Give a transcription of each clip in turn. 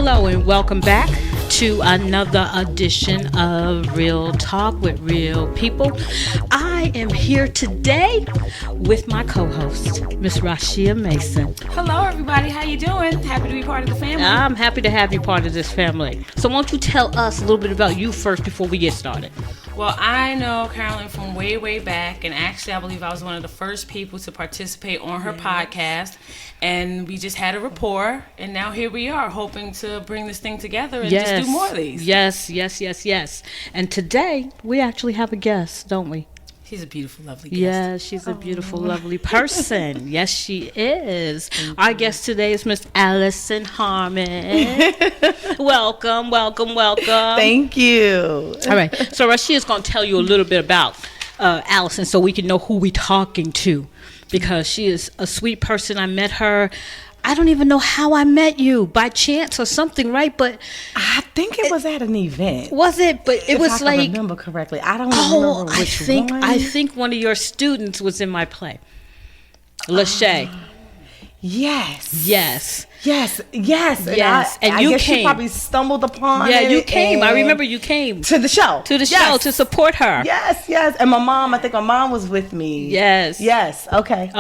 Hello and welcome back to another edition of Real Talk with Real People. I am here today with my co-host, Miss Rashia Mason. Hello, everybody. How you doing? Happy to be part of the family. I'm happy to have you part of this family. So won't you tell us a little bit about you first before we get started? Well, I know Carolyn from way, way back, and actually I believe I was one of the first people to participate on her podcast, and we just had a rapport, and now here we are hoping to bring this thing together and just do more of these. Yes. And today, we actually have a guest, don't we? She's a beautiful, lovely guest. Yeah, she's a beautiful, lovely person. Yes, she is. Our guest today is Miss Alison Harmon. Welcome. Thank you. All right. So Rashia is going to tell you a little bit about Alison so we can know who we're talking to, because she is a sweet person. I met her. I don't even know how I met you, by chance or something, right? But I think it was at an event. Was it? But it was if I like, can remember correctly. I don't remember which one. I think one of your students was in my play. Lachey. Yes. And you I guess came. She probably stumbled upon it. Yeah, you came. I remember you came to the show. Show to support her. Yes. And I think my mom was with me. Yes. Okay.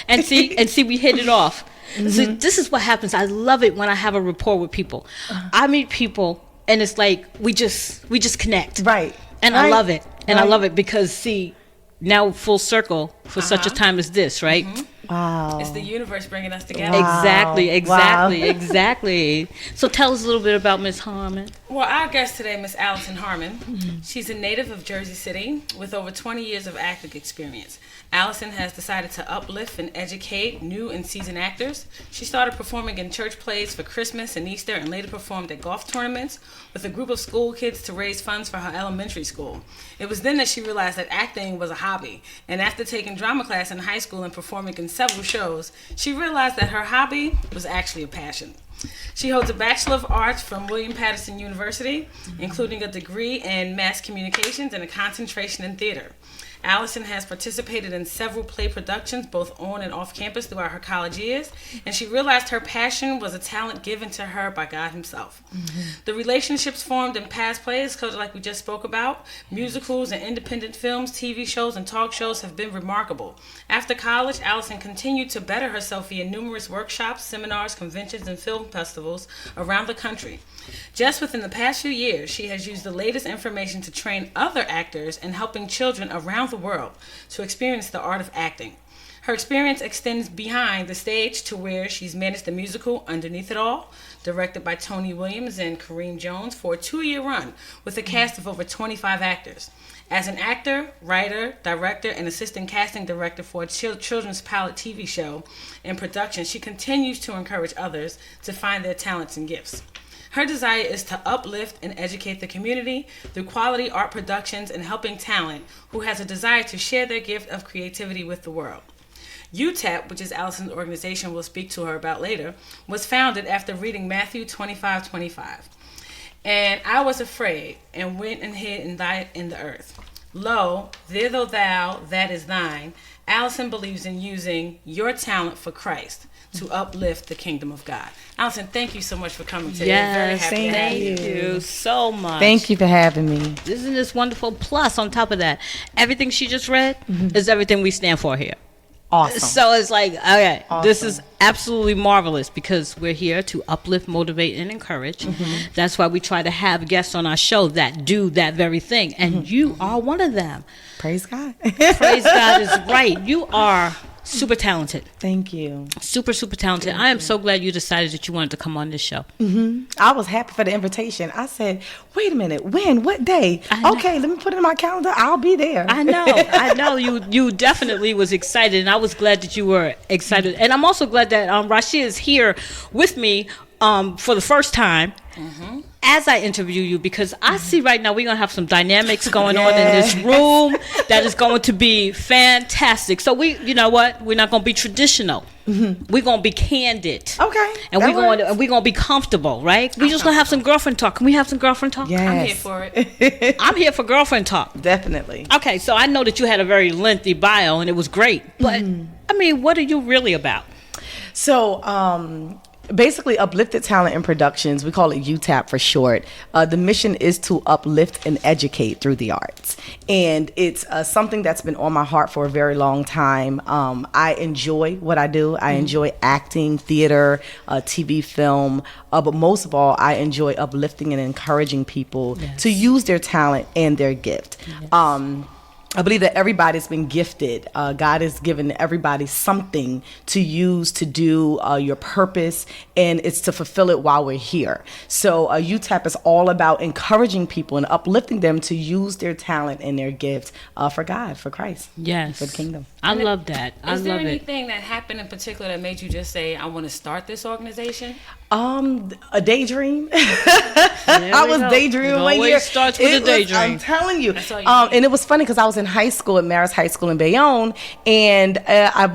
And see, we hit it off. Mm-hmm. So this is what happens. I love it when I have a rapport with people. I meet people, and it's like we just connect. Right. And I love it. I love it because, see, now full circle for such a time as this, right? Mm-hmm. Wow. It's the universe bringing us together. Wow. Exactly. So tell us a little bit about Miss Harmon. Well, our guest today, Miss Alison Harmon. She's a native of Jersey City with over 20 years of acting experience. Alison has decided to uplift and educate new and seasoned actors. She started performing in church plays for Christmas and Easter, and later performed at golf tournaments with a group of school kids to raise funds for her elementary school. It was then that she realized that acting was a hobby, and after taking drama class in high school and performing in several shows, she realized that her hobby was actually a passion. She holds a Bachelor of Arts from William Patterson University, including a degree in mass communications and a concentration in theater. Alison has participated in several play productions, both on and off campus, throughout her college years, and she realized her passion was a talent given to her by God himself. The relationships formed in past plays, like we just spoke about, musicals and independent films, TV shows, and talk shows have been remarkable. After college, Alison continued to better herself via numerous workshops, seminars, conventions, and film festivals around the country. Just within the past few years, she has used the latest information to train other actors in helping children around the world to experience the art of acting. Her experience extends behind the stage to where she's managed the musical Underneath It All, directed by Tony Williams and Kareem Jones, for a 2-year run with a cast of over 25 actors. As an actor, writer, director, and assistant casting director for a children's pilot TV show in production, she continues to encourage others to find their talents and gifts. Her desire is to uplift and educate the community through quality art productions and helping talent who has a desire to share their gift of creativity with the world. UTAP, which is Alison's organization we'll speak to her about later, was founded after reading Matthew 25:25. And I was afraid and went and hid in the earth. Lo, thither thou that is thine. Alison believes in using your talent for Christ to uplift the kingdom of God. Alison, thank you so much for coming today. Yes, very happy thank you so much. Thank you for having me. Isn't this wonderful? Plus, on top of that, everything she just read is everything we stand for here. Awesome. So it's like, okay, Awesome. This is absolutely marvelous because we're here to uplift, motivate, and encourage. That's why we try to have guests on our show that do that very thing. And you are one of them. Praise God. Praise God is right. You are super talented. Thank you. Super talented. I am so glad you decided that you wanted to come on this show. I was happy for the invitation. I said, wait a minute, when? What day? Okay, let me put it in my calendar. I'll be there. I know. You definitely was excited, and I was glad that you were excited. And I'm also glad that Rashia is here with me for the first time. As I interview you, because I see right now we're going to have some dynamics going on in this room that is going to be fantastic. So you know what? We're not going to be traditional. We're going to be candid. Okay. And we're going to be comfortable, right? We're just going to have some girlfriend talk. Can we have some girlfriend talk? Yes. I'm here for it. I'm here for girlfriend talk. Definitely. Okay, so I know that you had a very lengthy bio and it was great. But, I mean, what are you really about? So, Basically, Uplifted Talent and Productions, we call it UTAP for short. The mission is to uplift and educate through the arts. And it's something that's been on my heart for a very long time. I enjoy what I do. I enjoy acting, theater, TV, film. But most of all, I enjoy uplifting and encouraging people to use their talent and their gift. I believe that everybody's been gifted. God has given everybody something to use to do your purpose, and it's to fulfill it while we're here. So UTAP is all about encouraging people and uplifting them to use their talent and their gift for God, for Christ, for the kingdom. I love that. Is there anything that happened in particular that made you just say, I want to start this organization? A daydream. I was daydreaming one year. Starts with a daydream. I'm telling you. And it was funny because I was in high school at Marist High School in Bayonne, and I'm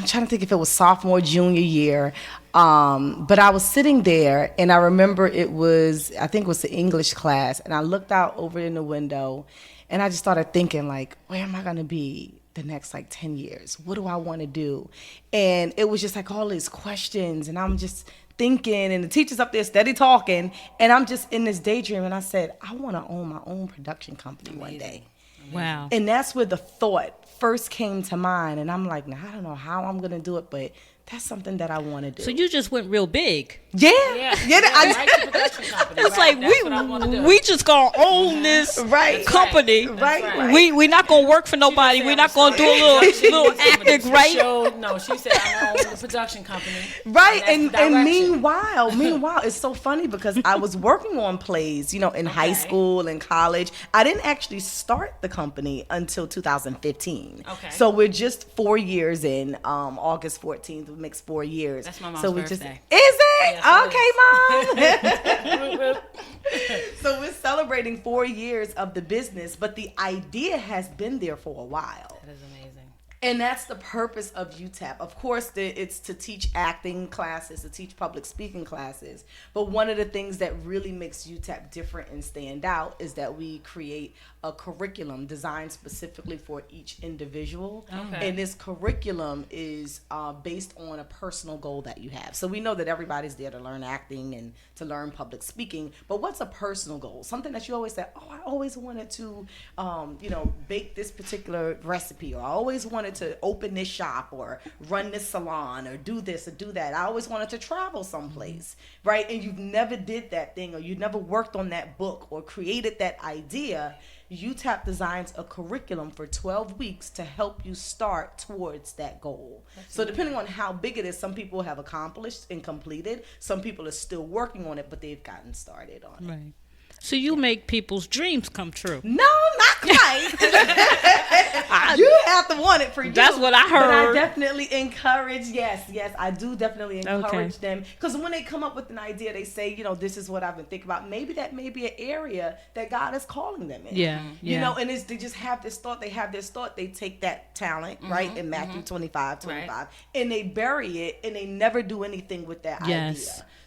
trying to think if it was sophomore, junior year. But I was sitting there, and I remember I think it was the English class, and I looked out over in the window, and I just started thinking, like, where am I going to be the next 10 years? What do I want to do? And it was just all these questions, and I'm just thinking, and the teacher's up there steady talking, and I'm just in this daydream, and I said, I want to own my own production company one day. Wow. And that's where the thought first came to mind, and I'm like, I don't know how I'm going to do it, but that's something that I want to do. So you just went real big. Yeah. It's like we just gonna own this company. Right. We not gonna work for nobody. We're not gonna do a little acting, right? No, she said I'm gonna own the production company. Right. And meanwhile, it's so funny because I was working on plays, in high school and college. I didn't actually start the company until 2015. Okay. So we're just 4 years in. August 14th makes 4 years. That's my mom's Is birthday. it? Yes, okay, Mom. So we're celebrating 4 years of the business, but the idea has been there for a while. That is amazing. And that's the purpose of UTAP. Of course, it's to teach acting classes, to teach public speaking classes. But one of the things that really makes UTAP different and stand out is that we create a curriculum designed specifically for each individual. Okay. And this curriculum is based on a personal goal that you have. So we know that everybody's there to learn acting and to learn public speaking. But what's a personal goal? Something that you always say, I always wanted to, bake this particular recipe, or I always wanted to open this shop or run this salon or do this or do that. I always wanted to travel someplace, right? And you've never did that thing, or you never worked on that book or created that idea. UTAP designs a curriculum for 12 weeks to help you start towards that goal. So depending on how big it is, some people have accomplished and completed. Some people are still working on it, but they've gotten started on it. Right. So you make people's dreams come true. No, not quite. You have to want it for you. That's what I heard. But I definitely encourage, yes, I do definitely encourage them. Because when they come up with an idea, they say, this is what I've been thinking about. Maybe that may be an area that God is calling them in. Yeah. And they just have this thought. They have this thought. They take that talent, right, in Matthew 25, right. and they bury it, and they never do anything with that idea.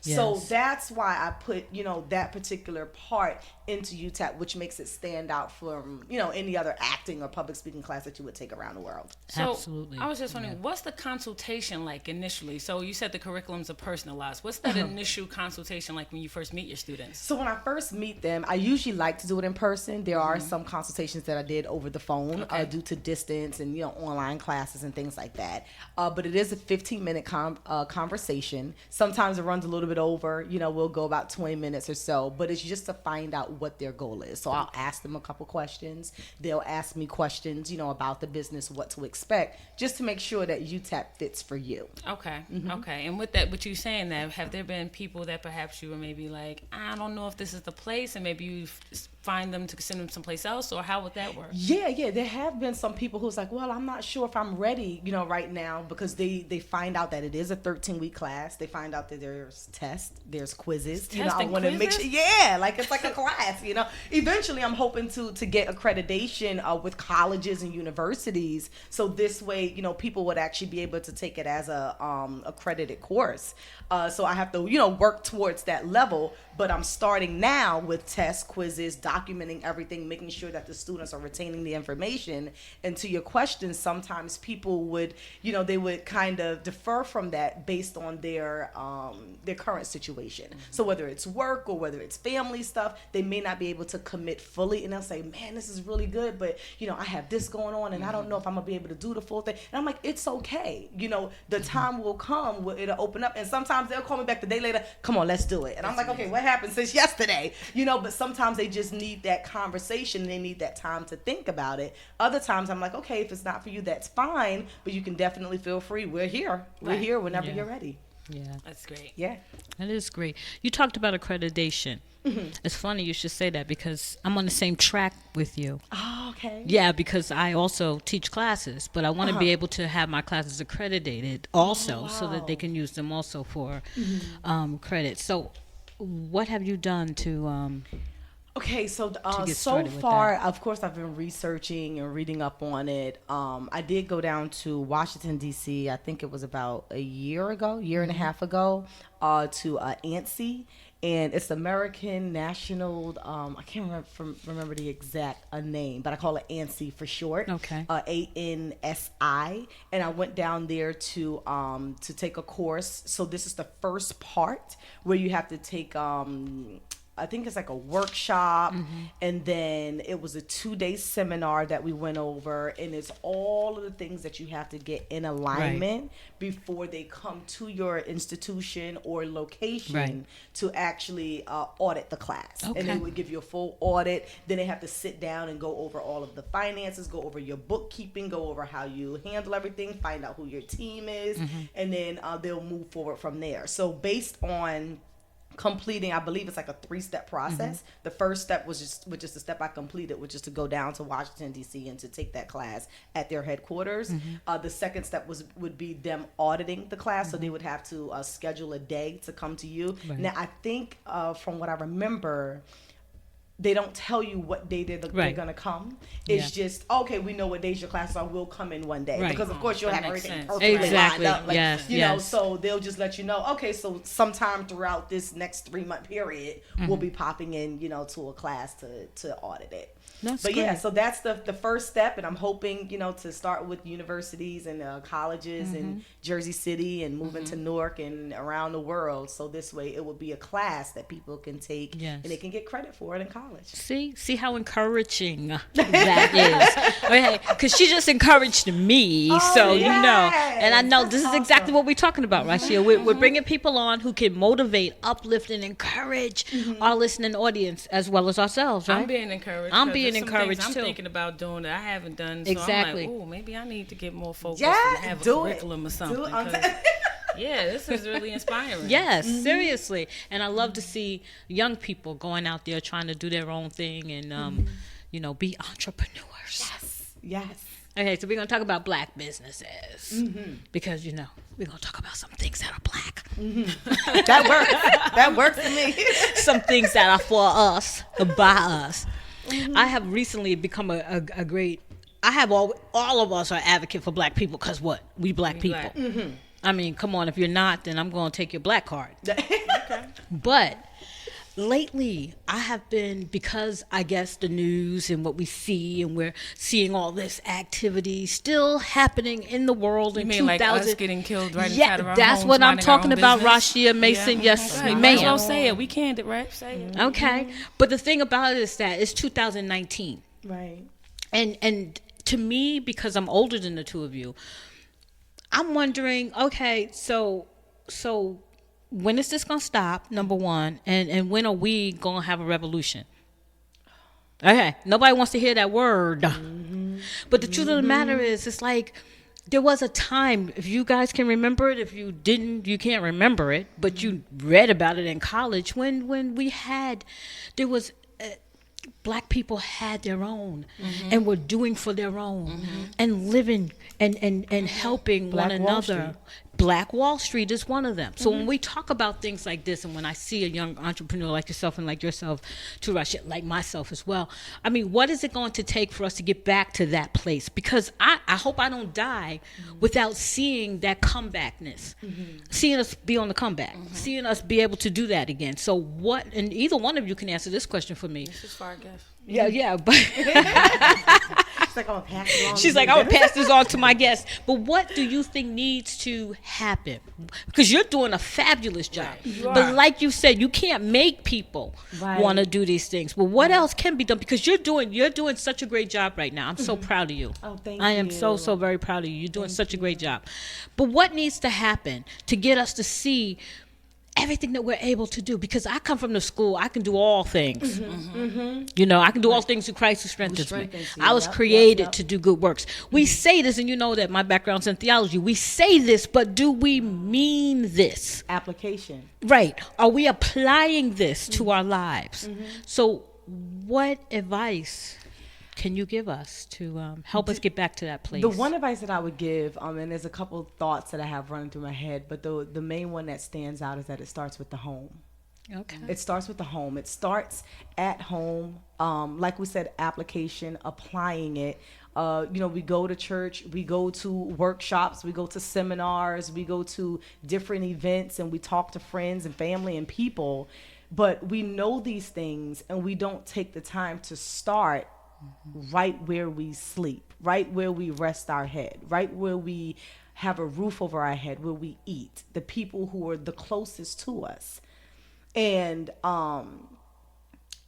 So that's why I put, that particular part into UTAP, which makes it stand out from, any other acting or public speaking class that you would take around the world. So Absolutely. I was just wondering, what's the consultation like initially? So you said the curriculums are personalized. What's that initial consultation like when you first meet your students? So when I first meet them, I usually like to do it in person. There are some consultations that I did over the phone due to distance and, online classes and things like that. But it is a 15-minute conversation. Sometimes it runs a little bit over. We'll go about 20 minutes or so. But it's just to find out what their goal is. So I'll ask them a couple questions. They'll ask me questions, about the business, what to expect, just to make sure that UTAP fits for you. Okay. Okay. And with that, with you saying that, have there been people that perhaps you were maybe like, I don't know if this is the place, and maybe you find them to send them someplace else, or how would that work? Yeah. There have been some people who's like, well, I'm not sure if I'm ready, right now, because they find out that it is a 13-week class. They find out that there's tests, there's quizzes. I want to make sure, it's like a class. Eventually, I'm hoping to get accreditation with colleges and universities, so this way, people would actually be able to take it as a accredited course. So I have to, work towards that level. But I'm starting now with tests, quizzes, documenting everything, making sure that the students are retaining the information. And to your question, sometimes people would, they would kind of defer from that based on their current situation. So whether it's work or whether it's family stuff, they may not be able to commit fully, and they'll say, man, this is really good, but I have this going on and I don't know if I'm gonna be able to do the full thing. And I'm like, it's okay. The time will come where it'll open up, and sometimes they'll call me back the day later, come on, let's do it. And I'm like, okay, what happened since yesterday? But sometimes they just need that conversation, they need that time to think about it. Other times I'm like, okay, if it's not for you, that's fine, but you can definitely feel free. We're here. We're here whenever you're ready. Yeah. That's great. Yeah. That is great. You talked about accreditation. It's funny you should say that because I'm on the same track with you. Oh, okay. Yeah, because I also teach classes, but I want to be able to have my classes accredited also so that they can use them also for credit. So what have you done to Okay, so get so started with far, that? of course, I've been researching and reading up on it. I did go down to Washington, D.C., I think it was about a year and a half ago, to ANSI. And it's American National, I can't remember the exact name, but I call it ANSI for short. Okay. ANSI. And I went down there to take a course. So this is the first part where you have to take I think it's like a workshop, and then it was a 2-day seminar that we went over, and it's all of the things that you have to get in alignment before they come to your institution or location to actually audit the class. Okay. And they would give you a full audit. Then they have to sit down and go over all of the finances, go over your bookkeeping, go over how you handle everything, find out who your team is, and then they'll move forward from there. So based on completing, I believe it's like a 3-step process. The first step was just the step I completed, which is to go down to Washington, D.C. and to take that class at their headquarters. The second step would be them auditing the class, so they would have to schedule a day to come to you. Now, I think from what I remember, they don't tell you what day they're going to come. It's just, okay, we know what days your classes are. We'll come in one day. Because, of course, you'll have everything perfectly lined up. Like, so they'll just let you know, okay, so sometime throughout this next 3-month period, we'll be popping in, to a class to audit it. That's but great. yeah, so that's the first step, and I'm hoping, to start with universities and colleges in Jersey City and moving to Newark and around the world. So this way it will be a class that people can take and they can get credit for it in college. See how encouraging that is. Okay, because she just encouraged me, and I know this is exactly what we're talking about right here. We're bringing people on who can motivate, uplift, and encourage our listening audience as well as ourselves. Right? I'm being encouraged. I'm being encouraged I'm too. thinking about doing that I haven't done. So Exactly. I'm like, oh, maybe I need to get more focused Yeah, and have a do it. curriculum or something. Do it. 'cause, yeah, this is really inspiring. Yes, seriously. And I love to see young people going out there trying to do their own thing and, be entrepreneurs. Yes. Okay, so we're going to talk about black businesses because, we're going to talk about some things that are black. That works. That works for me. Some things that are for us, by us. I have recently become a great, I have all of us are advocate for black people because what? We black people. Black. I mean, come on, if you're not, then I'm going to take your black card. Okay. But lately, I have been, because I guess the news and what we see, and we're seeing all this activity still happening in the world in 2000. Like us getting killed right inside of our that's homes, what I'm minding our talking own about, business? Rashia Mason. Yes, Right. ma'am. Might as well say it. We candid, right? Say it. Okay, but the thing about it is that it's 2019, Right. and to me, because I'm older than the two of you, I'm wondering, okay, so when is this gonna stop? Number one, and when are we gonna have a revolution? Okay, nobody wants to hear that word, but the truth of the matter is, it's like there was a time. If you guys can remember it, if you didn't, you can't remember it, but you read about it in college when there was. Black people had their own and were doing for their own and living and helping Black one Wall another. Black Wall Street is one of them. So when we talk about things like this, and when I see a young entrepreneur like yourself and like yourself, to Rashid, like myself as well, I mean, what is it going to take for us to get back to that place? Because I hope I don't die without seeing that comebackness, seeing us be on the comeback, seeing us be able to do that again. So what, and either one of you can answer this question for me. This is far, I guess. Yeah, but She's like, I would pass this on to my guests. But what do you think needs to happen? Because you're doing a fabulous job. Right. But like you said, you can't make people want to do these things. But what else can be done? Because you're doing such a great job right now. I'm so proud of you. Oh, thank I am you. so very proud of you. You're doing such a great job. But what needs to happen to get us to see everything that we're able to do? Because I come from the school, I can do all things. You know, I can do all things through Christ who strengthens me. I was created to do good works. We say this, and you know that my background's in theology. We say this, but do we mean this? Application. Right. Are we applying this to our lives? So what advice can you give us to help us get back to that place? The one advice that I would give, and there's a couple of thoughts that I have running through my head, but the main one that stands out is that it starts with the home. Okay. It starts with the home. It starts at home. Like we said, application, applying it. We go to church, we go to workshops, we go to seminars, we go to different events, and we talk to friends and family and people. But we know these things, and we don't take the time to start right where we sleep, right where we rest our head, right where we have a roof over our head, where we eat, the people who are the closest to us. And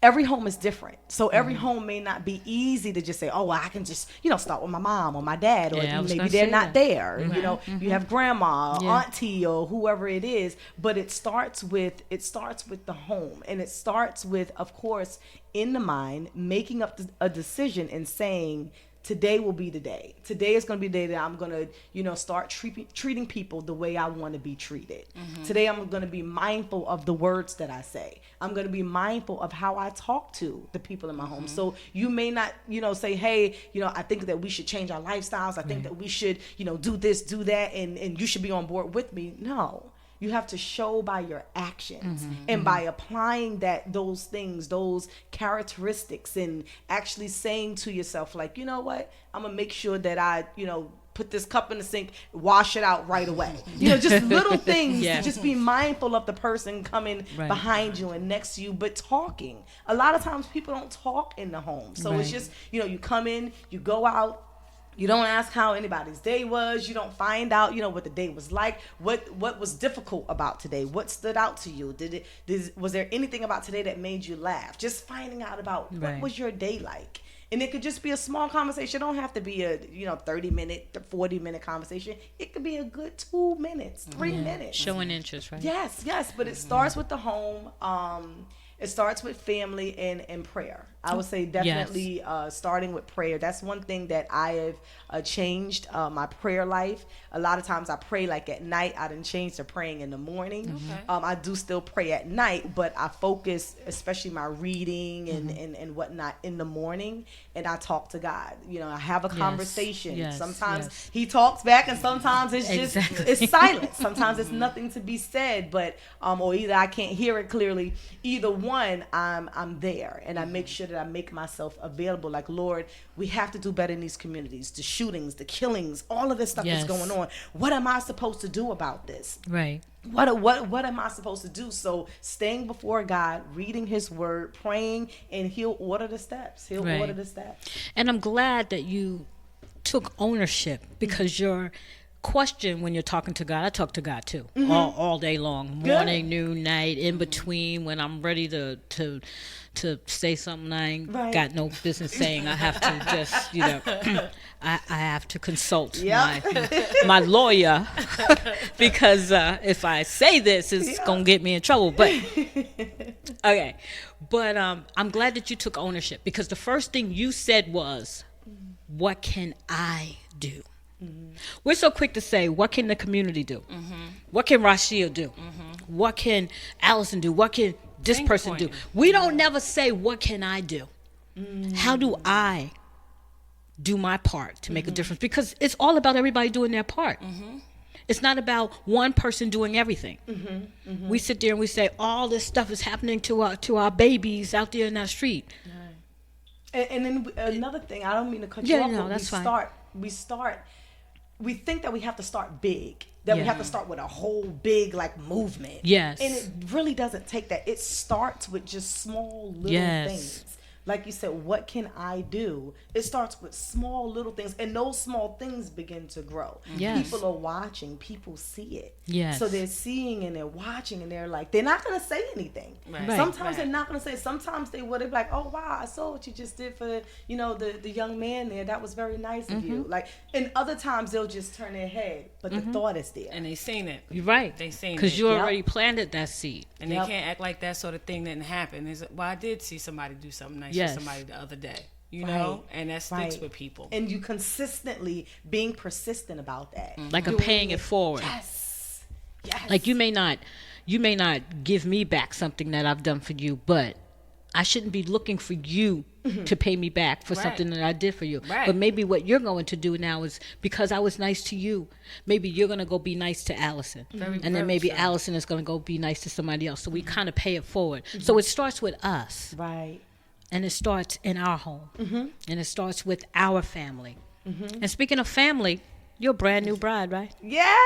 every home is different. So every home may not be easy to just say, oh, well, I can just, start with my mom or my dad, or maybe they're not there. Right. You have grandma, auntie, or whoever it is. But it starts with the home. And it starts with, of course, in the mind, making up a decision and saying, today will be the day. Today is going to be the day that I'm going to, start treating people the way I want to be treated. Today I'm going to be mindful of the words that I say. I'm going to be mindful of how I talk to the people in my home. So you may not, say, hey, I think that we should change our lifestyles. I think that we should, do this, do that, and you should be on board with me. No. You have to show by your actions and by applying those things, those characteristics, and actually saying to yourself, like, you know what, I'm going to make sure that I, put this cup in the sink, wash it out right away. Just little things to just be mindful of the person coming behind you and next to you, but talking. A lot of times people don't talk in the home. So it's just, you come in, you go out, you don't ask how anybody's day was. You don't find out, what the day was like. What was difficult about today? What stood out to you? Was there anything about today that made you laugh? Just finding out about what was your day like. And it could just be a small conversation. It don't have to be a 30-minute, 40-minute conversation. It could be a good 2 minutes, 3 minutes. Showing interest, right? Yes. But it starts with the home. It starts with family and prayer. I would say definitely starting with prayer. That's one thing that I have changed my prayer life. A lot of times I pray like at night. I done changed to praying in the morning. Okay. I do still pray at night, but I focus, especially my reading and whatnot, in the morning, and I talk to God. I have a conversation. Sometimes he talks back, and sometimes it's just it's silent. Sometimes it's nothing to be said, but or either I can't hear it clearly. Either one, I'm there, and I make sure that I make myself available. Like, Lord, we have to do better in these communities. The shootings, the killings, all of this stuff is going on. What am I supposed to do about this? Right. What am I supposed to do? So staying before God, reading his word, praying, and he'll order the steps. Order the steps. And I'm glad that you took ownership, because your question when you're talking to God, I talk to God too, all day long, morning, noon, night, in between, when I'm ready to say something I ain't got no business saying. I have to just, I have to consult my lawyer because if I say this, it's gonna get me in trouble. But okay, but I'm glad that you took ownership, because the first thing you said was, "What can I do?" We're so quick to say, what can the community do? What can Rashia do? What can Alison do? What can this person do? We don't never say, what can I do? How do I do my part to make a difference? Because it's all about everybody doing their part. It's not about one person doing everything. We sit there and we say all this stuff is happening to our babies out there in our street. And then another thing, I don't mean to cut you off, but that's we think that we have to start big, that we have to start with a whole big like movement. Yes. And it really doesn't take that. It starts with just small little things. Like you said, what can I do? It starts with small little things, and those small things begin to grow. Yes. People are watching, people see it. Yes. So they're seeing and they're watching, and they're like, they're not going to say anything. Right. Sometimes they're not going to say it. Sometimes they would be like, oh, wow, I saw what you just did for, the young man there. That was very nice of you. Like, and other times they'll just turn their head, but the thought is there. And they seen it. You're right. They seen it. Because you already planted that seed. And they can't act like that sort of thing didn't happen. Well, I did see somebody do something nice for somebody the other day, you know, and that sticks with people. And you consistently being persistent about that, like a paying it forward. Yes. Like you may not give me back something that I've done for you, but I shouldn't be looking for you to pay me back for something that I did for you. But maybe what you're going to do now is, because I was nice to you, maybe you're going to go be nice to Allison. And then maybe Allison is going to go be nice to somebody else. So we kind of pay it forward. So it starts with us. Right. And it starts in our home. And it starts with our family. And speaking of family, you're a brand new bride, right? Yeah.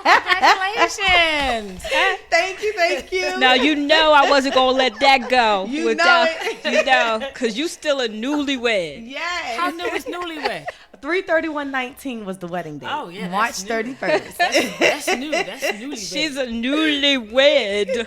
Congratulations. Thank you. Now, I wasn't going to let that go. You know it. Because you still a newlywed. Yes. How new is newlywed? 3/31/19 was the wedding date. Oh, yeah. March 31st. That's new. That's newlywed. She's a newlywed.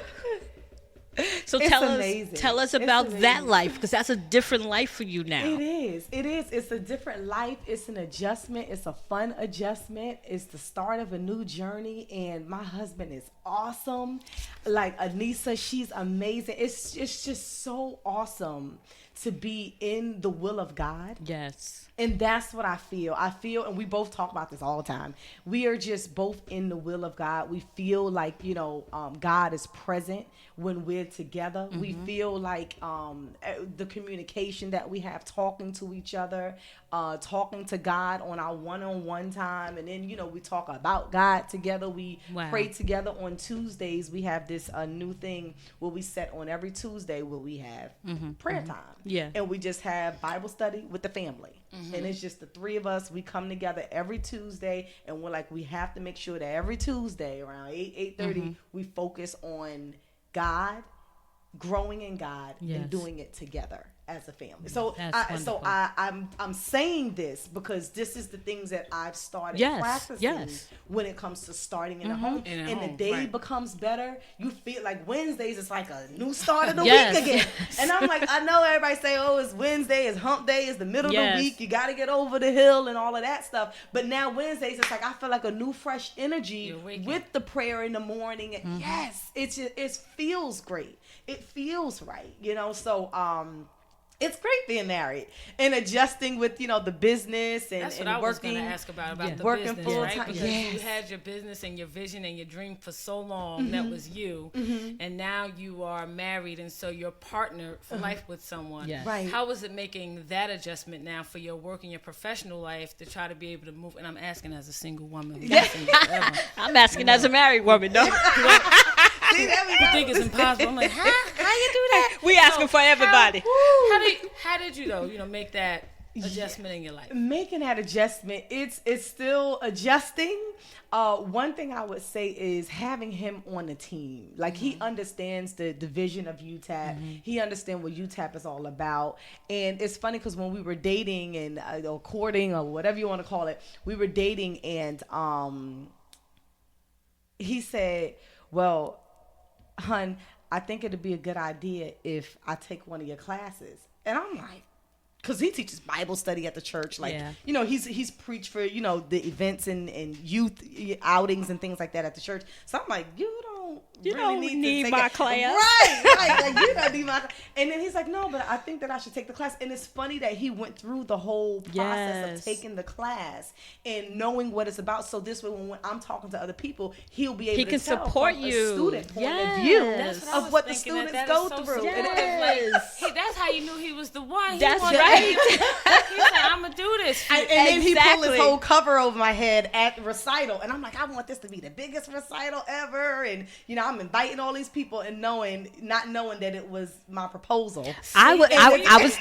So It's tell amazing. us about that life, because that's a different life for you now. It is. It's a different life. It's an adjustment. It's a fun adjustment. It's the start of a new journey, and my husband is awesome. Like Anissa, she's amazing. It's just so awesome to be in the will of God. Yes. And that's what I feel. And we both talk about this all the time. We are just both in the will of God. We feel like, God is present when we're together. We feel like the communication that we have, talking to each other, talking to God on our one-on-one time. And then, we talk about God together. We pray together on Tuesdays. We have this new thing where we set on every Tuesday where we have prayer time. Yeah. And we just have Bible study with the family. And it's just the three of us. We come together every Tuesday, and we're like, we have to make sure that every Tuesday around 8:30 we focus on God, growing in God, and doing it together as a family. So I'm saying this because this is the things that I've started practicing when it comes to starting in a home. And the day becomes better. You feel like Wednesdays is like a new start of the week again. And I'm like, I know everybody say, oh, it's Wednesday, it's hump day, it's the middle of the week, you got to get over the hill and all of that stuff. But now Wednesdays, it's like I feel like a new fresh energy with the prayer in the morning. And it feels great. It feels right, so it's great being married and adjusting with, the business and that's what and I working. was going to ask about the working business, full right? time. Because you had your business and your vision and your dream for so long. That was you. And now you are married, and so you're partnered for life with someone. Yes. Right. How is it making that adjustment now for your work and your professional life to try to be able to move? And I'm asking as a single woman. Who's been single forever. I'm asking as a married woman, though. See, there we You go. think it's impossible? I'm like, how you do that? We asking for everybody. How did you though? Make that adjustment in your life. Making that adjustment, it's still adjusting. One thing I would say is having him on the team. Like he understands the vision of UTAP. He understands what UTAP is all about. And it's funny because when we were dating and or courting or whatever you want to call it, we were dating and he said, well, hun, I think it'd be a good idea if I take one of your classes. And I'm like, because he teaches Bible study at the church. Like, he's preached for, the events and youth outings and things like that at the church. So I'm like, you don't need my class. Right. Like, you don't need my class. And then he's like, no, but I think that I should take the class. And it's funny that he went through the whole process of taking the class and knowing what it's about. So this way, when I'm talking to other people, he'll be able to tell support from you. a student point of review That's what I of was what the thinking, students that go is so through. sweet. And Yes. Hey, that's how you knew he was the one. That's wanted- right. He said, "I'm gonna do this." and then he pulled his Exactly. whole cover over my head at recital, and I'm like, I want this to be the biggest recital ever, and I'm inviting all these people and not knowing that it was my proposal. I was there. I was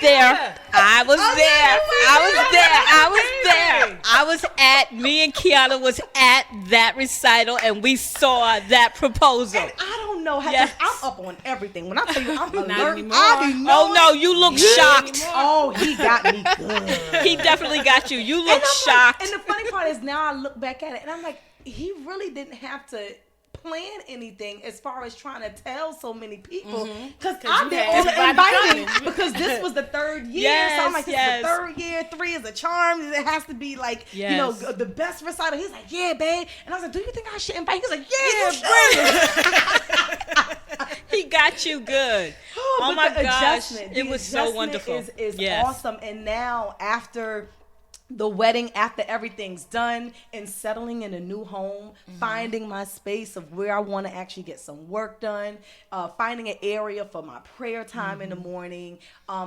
there. I was at. Me and Kiana was at that recital, and we saw that proposal. And I don't know how. Yes. I'm up on everything. When I tell you I'm alert, anymore. I be Oh knowing. no, you look shocked. Oh, he got me good. He definitely got you. You And look I'm like- shocked. and the funny part is now I look back at it and I'm like, he really didn't have to plan anything as far as trying to tell so many people because I've been had all everybody inviting coming. because this was the third year. Yes, So I'm like, this yes. is the third year. 3 is a charm. It has to be like, Yes. the best recital. He's like, yeah, babe. And I was like, do you think I should invite? He's like, yeah, you should. He got you good. Oh But my the gosh, adjustment, it was so wonderful. Is Yes. awesome. And now after the wedding, after everything's done and settling in a new home, finding my space of where I want to actually get some work done, finding an area for my prayer time in the morning,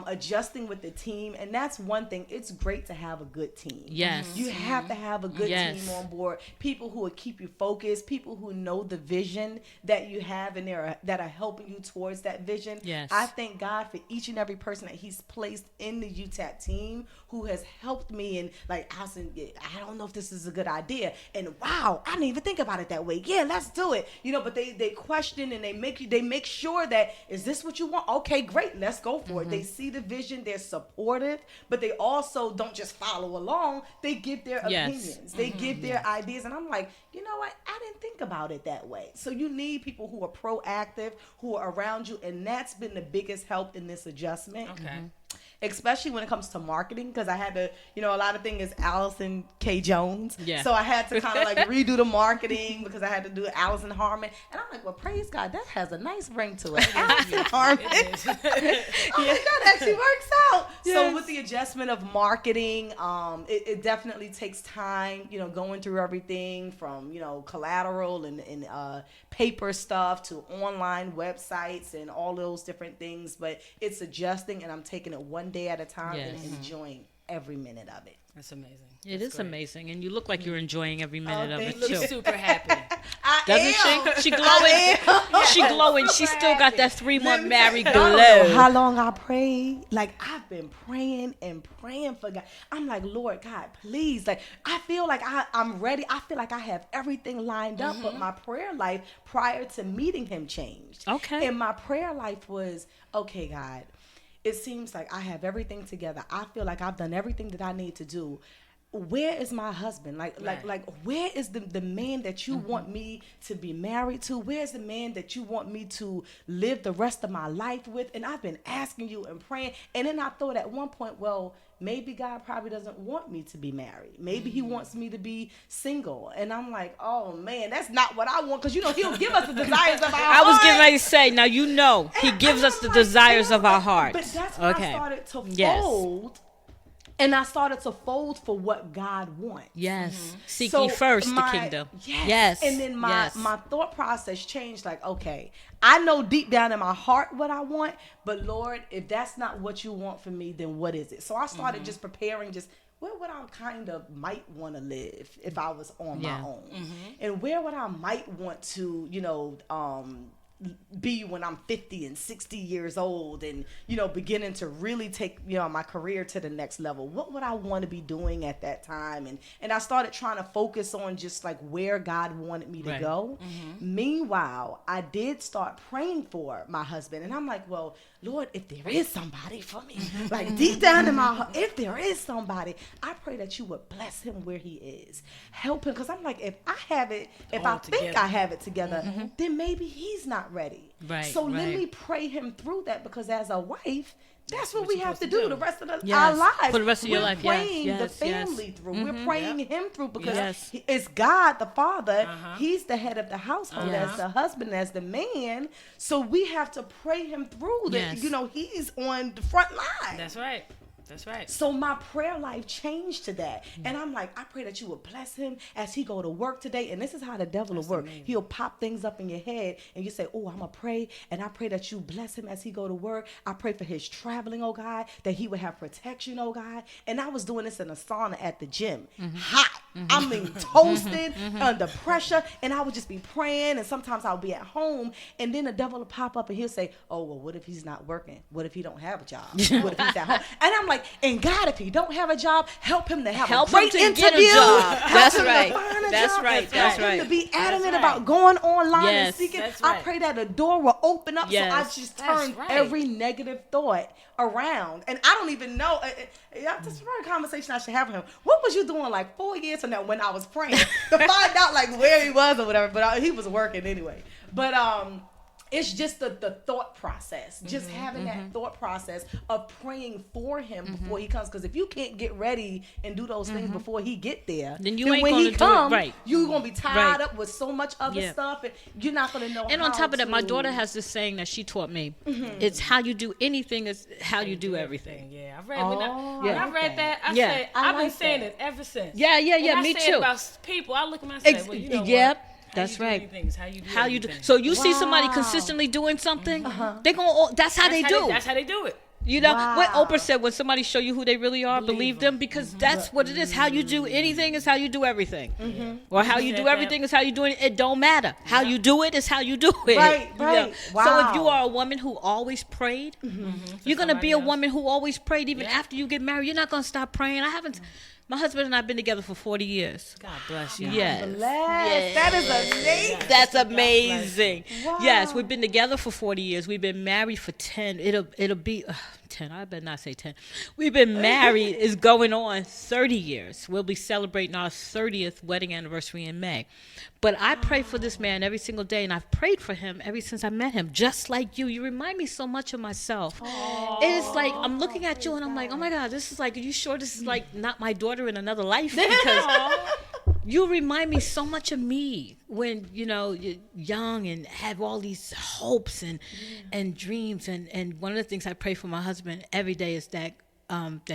adjusting with the team. And that's one thing. It's great to have a good team. Yes. You have to have a good Yes. team on board. People who will keep you focused, people who know the vision that you have and that are helping you towards that vision. Yes. I thank God for each and every person that he's placed in the UTAP team who has helped me. And like, Alison, I don't know if this is a good idea. And wow, I didn't even think about it that way. Yeah, let's do it. But they question and they make sure that, is this what you want? Okay, great. Let's go for it. They see the vision. They're supportive, but they also don't just follow along. They give their Yes. opinions. They give their ideas. And I'm like, you know what? I didn't think about it that way. So you need people who are proactive, who are around you. And that's been the biggest help in this adjustment. Okay. Especially when it comes to marketing, because I had to, a lot of things is Alison K. Jones. Yeah. So I had to kind of like redo the marketing because I had to do Alison Harmon. And I'm like, well, praise God, that has a nice ring to it. Alison Harmon. I'm like, that actually works out. Yes. So with the adjustment of marketing, it definitely takes time, going through everything from, collateral and paper stuff to online websites and all those different things. But it's adjusting, and I'm taking it one day at a time Yes. and enjoying every minute of it. That's amazing. It is amazing, and you look like you're enjoying every minute of thank it you. too. She's super happy. Doesn't she? She glowing. I am. She glowing. She still got that 3-month married I don't know glow. how long I prayed. Like, I've been praying and praying for God. I'm like, Lord God, please. Like, I feel like I'm ready. I feel like I have everything lined up, but my prayer life prior to meeting him changed. Okay. And my prayer life was, okay, God, it seems like I have everything together. I feel like I've done everything that I need to do. Where is my husband? Like where is the man that you want me to be married to? Where's the man that you want me to live the rest of my life with? And I've been asking you and praying. And then I thought at one point, well, maybe God probably doesn't want me to be married. Maybe he wants me to be single. And I'm like, oh man, that's not what I want. Because he'll give us the desires of our heart. I was getting ready to say, now he gives us the desires of our heart. But that's when I started to Yes. fold. And I started to fold for what God wants. Yes. Seek So ye first my- the kingdom. Yes. And then my thought process changed. Like, okay, I know deep down in my heart what I want, but Lord, if that's not what you want for me, then what is it? So I started just preparing, where would I kind of might want to live if I was on my own? And where would I might want to, be when I'm 50 and 60 years old and, beginning to really take, my career to the next level. What would I want to be doing at that time? And I started trying to focus on just like where God wanted me to go. Meanwhile, I did start praying for my husband. And I'm like, well, Lord, if there is somebody for me, like deep down in my heart, if there is somebody, I pray that you would bless him where he is. Help him. Because I'm like, if I have it, if I think I have it together, then maybe he's not ready. Right, So let right. me pray him through that, because as a wife, that's what we have to do the rest of our Yes. lives. For the rest of your life, We're yes, praying yes, the yes. family through. We're praying him through, because Yes. it's God the Father. He's the head of the household, as the husband, as the man. So we have to pray him through. Yes. He's on the front line. That's right. That's right. So my prayer life changed to that. And I'm like, I pray that you would bless him as he go to work today. And this is how the devil will work. Amazing. He'll pop things up in your head and you say, oh, I'm going to pray. And I pray that you bless him as he go to work. I pray for his traveling, oh God, that he would have protection, oh God. And I was doing this in a sauna at the gym. Hot. I mean, toasted, under pressure. And I would just be praying. And sometimes I'll be at home. And then the devil will pop up and he'll say, oh, well, what if he's not working? What if he don't have a job? What if he's at home? And I'm like, and God, if he don't have a job, help him to have a great interview. Get a job. That's right. That's right. Help him to be adamant about going online and seeking. That's right. I pray that a door will open up. Yes. So I just turn every negative thought around. And I don't even know. This is a conversation I should have with him. What was you doing like 4 years from now when I was praying to find out like where he was or whatever? But he was working anyway. But it's just the thought process, just having that thought process of praying for him before he comes. Because if you can't get ready and do those things before he get there, then you ain't when gonna he come, do it right. You're gonna be tied up with so much other stuff, and you're not gonna know. And on top of that, my daughter has this saying that she taught me: "It's how you do anything is how you do everything." Yeah, I read when I read that. I said I've been saying it ever since. Yeah, and me I say too. It about people, I look at myself and say, well, you know what? That's right. How you do. So you see somebody consistently doing something, they gonna. That's how they do. That's how they do it. You know what Oprah said: when somebody show you who they really are, believe them, because that's what it is. How you do anything is how you do everything, or how you do everything is how you do it. It don't matter. How you do it is how you do it. Right. You know? So if you are a woman who always prayed, you're gonna be a woman who always prayed even after you get married. You're not gonna stop praying. I haven't. My husband and I have been together for 40 years. God bless you. Yes. Yes. That is amazing. That's amazing. Wow. Yes, we've been together for 40 years. We've been married for 10. It'll be 10. I better not say 10. We've been married is going on 30 years. We'll be celebrating our 30th wedding anniversary in May. But I pray for this man every single day, and I've prayed for him ever since I met him, just like you. You remind me so much of myself. It's like I'm looking at you, and I'm like, oh, my God, this is like, are you sure this is like not my daughter in another life? Because you remind me so much of me when, you're young and have all these hopes and dreams. And one of the things I pray for my husband every day is that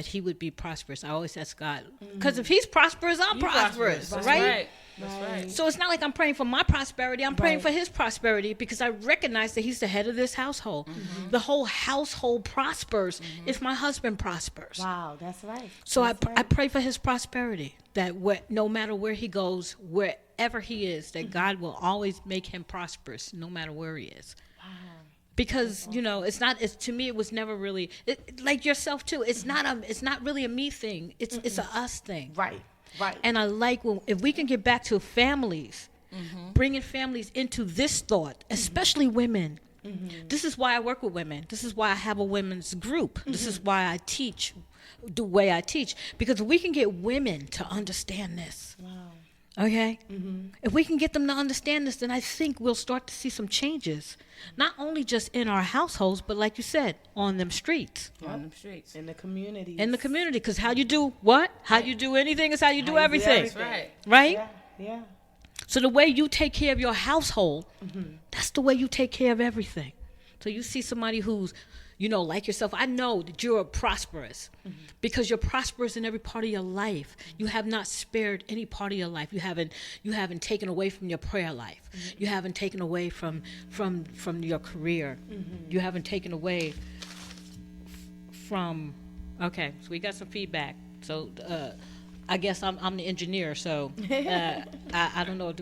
he would be prosperous. I always ask God, because if he's prosperous, I'm prosperous, right? That's right. So it's not like I'm praying for my prosperity. I'm praying for his prosperity because I recognize that he's the head of this household. The whole household prospers if my husband prospers. Wow, that's right. So I pray for his prosperity, that no matter where he goes, wherever he is, that God will always make him prosperous no matter where he is. Because to me it was never really like yourself too. It's not really a me thing. It's a us thing. Right. And I like if we can get back to families, bringing families into this thought, especially women. This is why I work with women. This is why I have a women's group. This is why I teach the way I teach, because if we can get women to understand this. Wow. Okay? If we can get them to understand this, then I think we'll start to see some changes. Not only just in our households, but like you said, on them streets. In the community. Because how you do what? How you do anything is how you do everything. That's right. Right? Yeah. So the way you take care of your household, that's the way you take care of everything. So you see somebody who's, like yourself, I know that you're prosperous because you're prosperous in every part of your life. You have not spared any part of your life. You haven't taken away from your prayer life. You haven't taken away from your career. You haven't taken away from. Okay, so we got some feedback. So I guess I'm the engineer. So I don't know.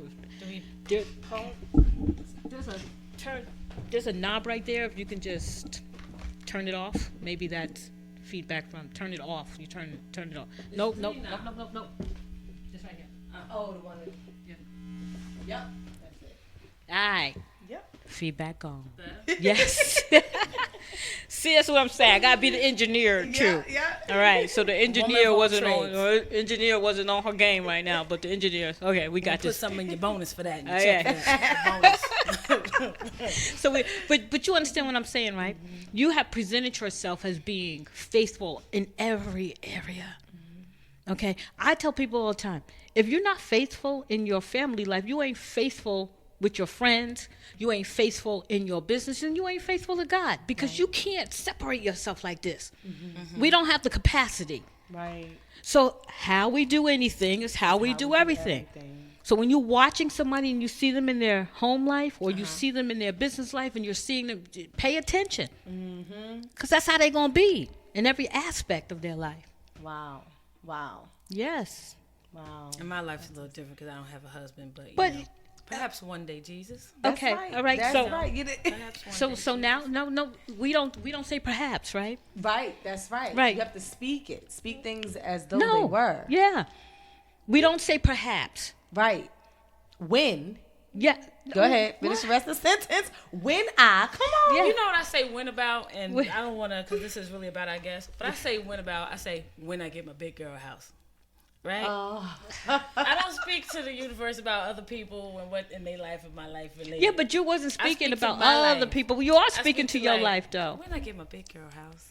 There's a knob right there. If you can just turn it off. Maybe that's feedback from. Turn it off. You turn it off. Nope. Just right here. The one. Yep. That's it. All right. Yep. Feedback on. Yes. See, that's what I'm saying. I gotta be the engineer too. Yeah. All right. So the engineer wasn't on her game right now, but the engineer. Okay, we got this. Put something in your bonus for that. So, but you understand what I'm saying, right? You have presented yourself as being faithful in every area. Okay, I tell people all the time, if you're not faithful in your family life, you ain't faithful with your friends, you ain't faithful in your business, and you ain't faithful to God, because you can't separate yourself like this. We don't have the capacity. Right. So how we do anything is how we do everything. So when you're watching somebody and you see them in their home life, or you see them in their business life, and you're seeing them, pay attention. Because that's how they're going to be in every aspect of their life. Wow. Wow. Yes. Wow. And my life's a little different because I don't have a husband, but, But you know, perhaps one day, Jesus. That's okay, right. all right. That's So right. You did. Perhaps one so day, so now no we don't say perhaps, right? Right. That's right. Right. You have to speak it. Speak things as though No. they were. Yeah. We don't say perhaps. Right. When. Yeah. Go ahead. Finish the rest of the sentence. When I. Come on. Yeah. You know what I say when about, and When- I don't want to, because this is really about, I guess, but I say when about, I say when I get my big girl house. Right? I don't speak to the universe about other people and what in their life and my life related. Yeah, but you wasn't I speaking speak to about my other life. people. You are I speaking speak to your like, life, though. When I get my big girl house.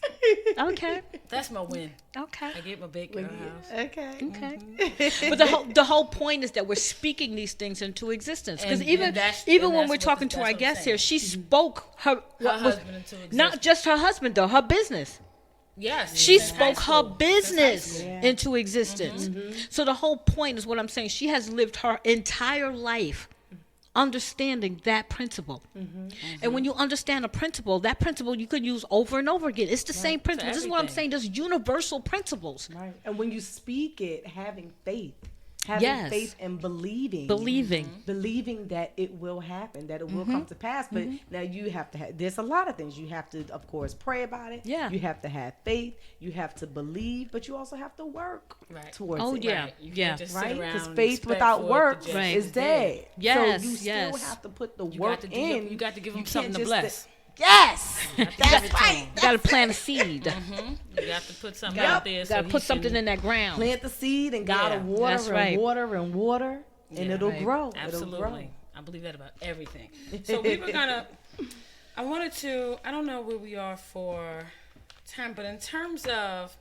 Okay. That's my win. Okay. I get my big girl house. Okay. Okay. But the whole point is that we're speaking these things into existence. Because And even that's- even and when that's we're what talking the- to that's our what I'm guest here, saying. she spoke her husband into not existence. just her husband though, her business. Yes. She since high spoke her school. business Since high school. into existence. So the whole point is what I'm saying. She has lived her entire life understanding that principle. And when you understand a principle, that principle you could use over and over again. It's the same principle. This is what I'm saying. everything. There's universal principles. Right. And when you speak it, having faith. Having Yes. faith and believing. Believing that it will happen, that it will come to pass. But now you have to have, there's a lot of things. You have to, of course, pray about it. Yeah. You have to have faith. You have to believe, but you also have to work Right. towards Oh, it. yeah. Right. You Yeah. can't just sit Right? around Because and faith expect without for it work to just is be dead. Yes, So you still yes. have to put the You work got to give in. them- you got to give them You something can't to just bless. Yes. give it That's to right. 'em. You got to plant a seed. You got to put something Yep. out there. You So got to he put something can, in that ground. Plant the seed and gotta Yeah, water that's and right. water and water, and Yeah, it'll right. grow. It'll Absolutely. grow. I believe that about everything. So we were gonna. I wanted to. I don't know where we are for time, but in terms of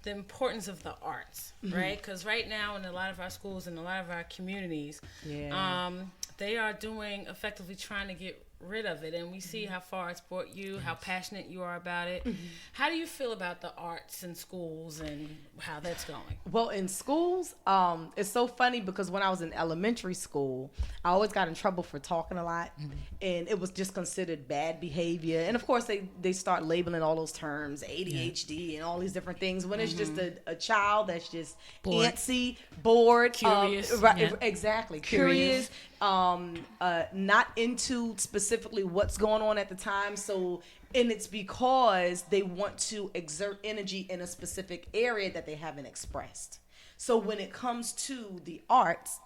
the importance of the arts, right? Because right now in a lot of our schools and a lot of our communities, Yeah. they are doing effectively trying to get rid of it, and we see how far it's brought you, how passionate you are about it. How do you feel about the arts in schools and how that's going? Well, in schools, it's so funny because when I was in elementary school, I always got in trouble for talking a lot, and it was just considered bad behavior. And of course, they start labeling all those terms, ADHD and all these different things, when it's just a child that's just Bored. antsy, bored, Curious. right? Yeah. Exactly, Curious. not into specifically what's going on at the time. So, and it's because they want to exert energy in a specific area that they haven't expressed. So when it comes to the arts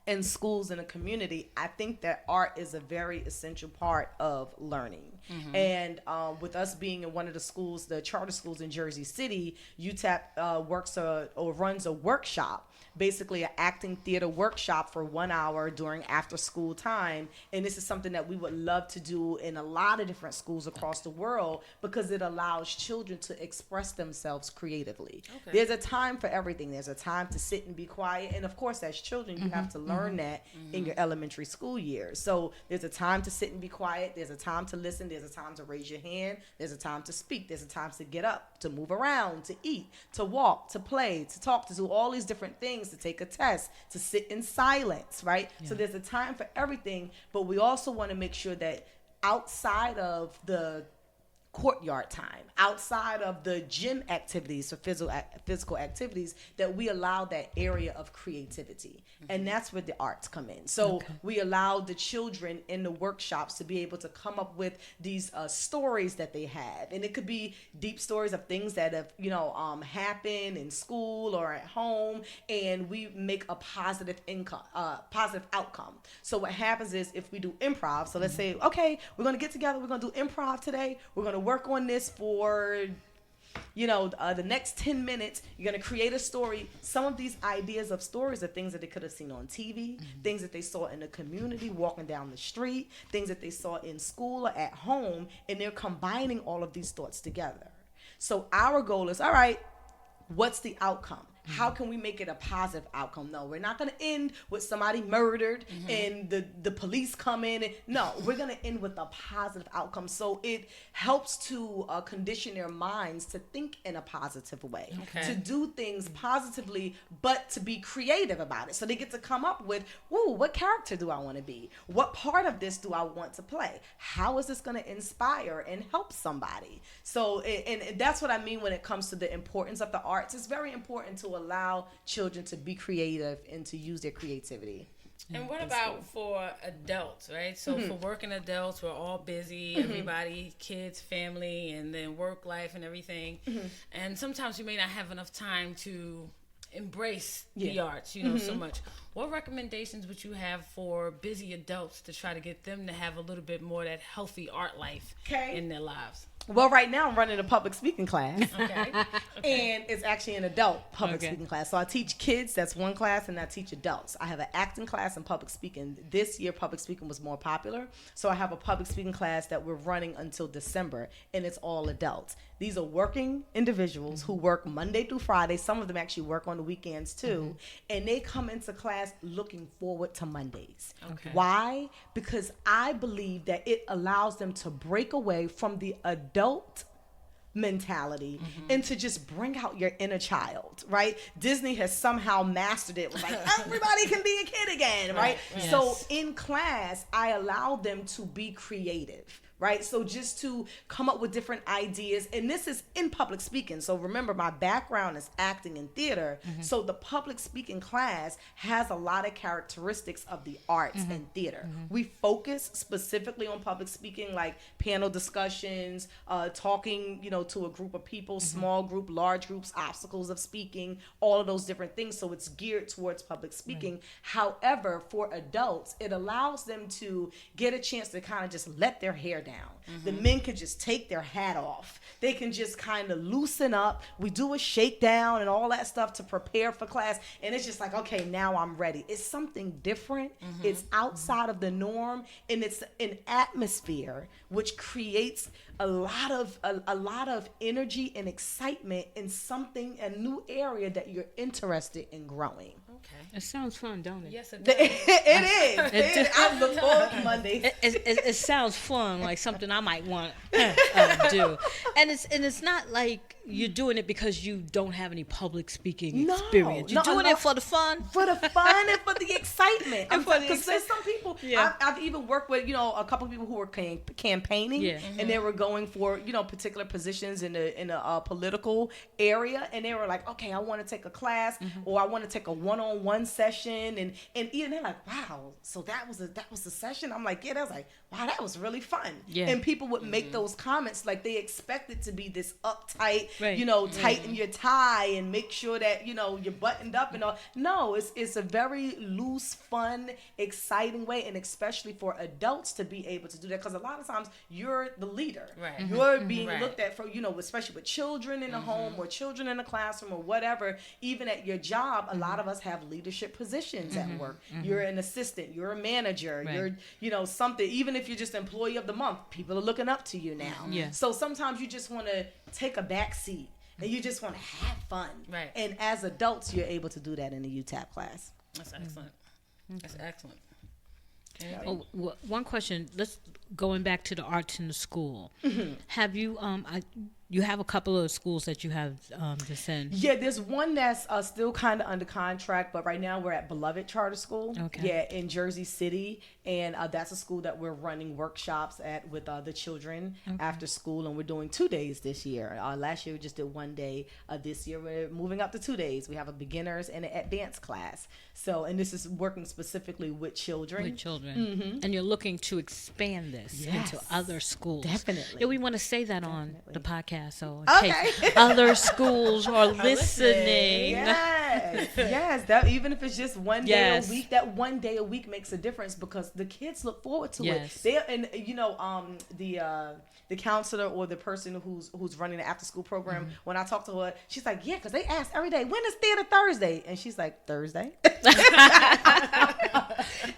in schools in a community, I think that art is a very essential part of learning. And with us being in one of the schools, the charter schools in Jersey City, UTAP works or runs a workshop, basically an acting theater workshop for 1 hour during after school time. And this is something that we would love to do in a lot of different schools across the world because it allows children to express themselves creatively. Okay. There's a time for everything. There's a time to sit and be quiet. And of course, as children, you have to learn that in your elementary school years. So there's a time to sit and be quiet. There's a time to listen. There's a time to raise your hand. There's a time to speak. There's a time to get up, to move around, to eat, to walk, to play, to talk, to do all these different things, to take a test, to sit in silence, right? So there's a time for everything, but we also want to make sure that outside of the courtyard time, outside of the gym activities for physical activities, that we allow that area of creativity. And that's where the arts come in. So we allow the children in the workshops to be able to come up with these stories that they have. And it could be deep stories of things that have, happened in school or at home, and we make a positive outcome. So what happens is if we do improv, so let's say, okay, we're going to get together, we're going to do improv today, we're going to work on this for the next 10 minutes. You're going to create a story. Some of these ideas of stories are things that they could have seen on TV, things that they saw in the community, walking down the street, things that they saw in school or at home, and they're combining all of these thoughts together. So our goal is, all right, what's the outcome? How can we make it a positive outcome? No, we're not going to end with somebody murdered and the police come in. No, we're going to end with a positive outcome. So it helps to condition their minds to think in a positive way, to do things positively, but to be creative about it. So they get to come up with, ooh, what character do I want to be? What part of this do I want to play? How is this going to inspire and help somebody? So, and that's what I mean when it comes to the importance of the arts. It's very important to allow children to be creative and to use their creativity. And what about for adults, right? So for working adults, we're all busy, everybody, kids, family, and then work life and everything. And sometimes we may not have enough time to embrace the arts, so much. What recommendations would you have for busy adults to try to get them to have a little bit more of that healthy art life in their lives? Well, right now I'm running a public speaking class. And it's actually an adult public speaking class. So I teach kids, that's one class, and I teach adults. I have an acting class and public speaking. This year, public speaking was more popular. So I have a public speaking class that we're running until December, and it's all adults. These are working individuals who work Monday through Friday. Some of them actually work on the weekends too. And they come into class looking forward to Mondays. Why? Because I believe that it allows them to break away from the adult mentality and to just bring out your inner child, right? Disney has somehow mastered it. It was like, everybody can be a kid again, right? So in class, I allow them to be creative, right? So just to come up with different ideas. And this is in public speaking. So remember, my background is acting and theater. So the public speaking class has a lot of characteristics of the arts and theater. We focus specifically on public speaking, like panel discussions, talking, to a group of people, small group, large groups, obstacles of speaking, all of those different things. So it's geared towards public speaking. However, for adults, it allows them to get a chance to kind of just let their hair down. The men can just take their hat off. They can just kind of loosen up. We do a shakedown and all that stuff to prepare for class. And it's just like, okay, now I'm ready. It's something different. It's outside of the norm. And it's an atmosphere which creates a lot of energy and excitement in something, a new area that you're interested in growing. Okay. It sounds fun, don't it? Yes, it does. It is. I look forward to Monday. It sounds fun, like something I might want to do. And it's not like you're doing it because you don't have any public speaking experience. You're doing it for the fun. For the fun and for the excitement. Because there's some people, I've even worked with, a couple of people who were campaigning and they were going for, particular positions in a political area. And they were like, okay, I want to take a class or I want to take a one-on-one session. And even they're like, wow, so that was the session? I'm like, yeah, that was like, wow, that was really fun. Yeah. And people would make those comments like they expect it to be this uptight, tighten your tie and make sure that, you're buttoned up and all. No, it's a very loose, fun, exciting way, and especially for adults to be able to do that, because a lot of times you're the leader. Right. You're being looked at for, especially with children in the home or children in the classroom or whatever. Even at your job, a lot of us have leadership positions at work. You're an assistant, you're a manager, you're, something. Even if you're just employee of the month, people are looking up to you now. So sometimes you just want to take a back seat and you just want to have fun. Right. And as adults, you're able to do that in the UTAP class. That's excellent. That's excellent. Oh, one question. Let's going back to the arts in the school. Have you you have a couple of schools that you have to send? Yeah, there's one that's still kind of under contract, but right now we're at Beloved Charter School. Okay. Yeah, in Jersey City, and that's a school that we're running workshops at with the children after school, and we're doing 2 days this year. Last year we just did 1 day. This year we're moving up to 2 days. We have a beginners and an advanced class. So, and this is working specifically with children. With children. And you're looking to expand this into other schools. Definitely. Yeah, we want to say that on the podcast. So in case other schools are listening. Yes. That even if it's just 1 day a week, that 1 day a week makes a difference because the kids look forward to it. The counselor or the person who's running the after school program, when I talk to her, she's like, yeah, because they ask every day, when is theater Thursday? And she's like, Thursday.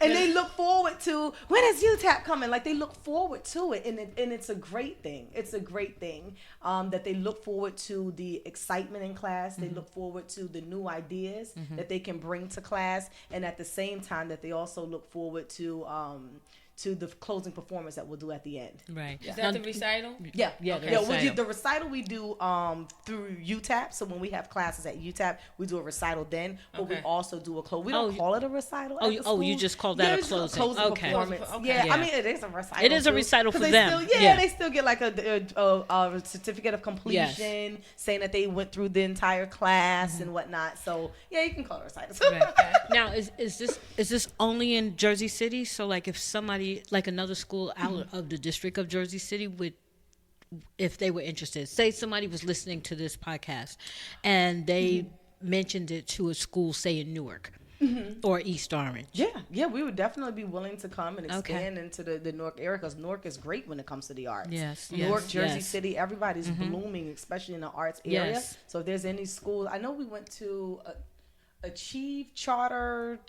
And they look forward to, when is UTAP coming? Like, they look forward to it, and it's a great thing. It's a great thing that they look forward to the excitement in class. They look forward to the new ideas that they can bring to class, and at the same time that they also look forward to the closing performance that we'll do at the end. Right. Is that the recital? Yeah. Okay. The recital we do through UTAP. So when we have classes at UTAP, we do a recital then, but we also do a close. We don't call it a recital. You just call that a closing. Okay. Performance. Yeah, I mean, it is a recital. It is a recital for them. They still get like a certificate of completion saying that they went through the entire class and whatnot. So yeah, you can call it a recital. Right. Now, is this only in Jersey City? So like, if somebody like another school out of the district of Jersey City would, if they were interested, say somebody was listening to this podcast and they mentioned it to a school, say in Newark or East Orange. Yeah, we would definitely be willing to come and expand into the Newark area, because Newark is great when it comes to the arts. Newark, Jersey City, everybody's blooming, especially in the arts area. So if there's any school, I know we went to Achieve Chartered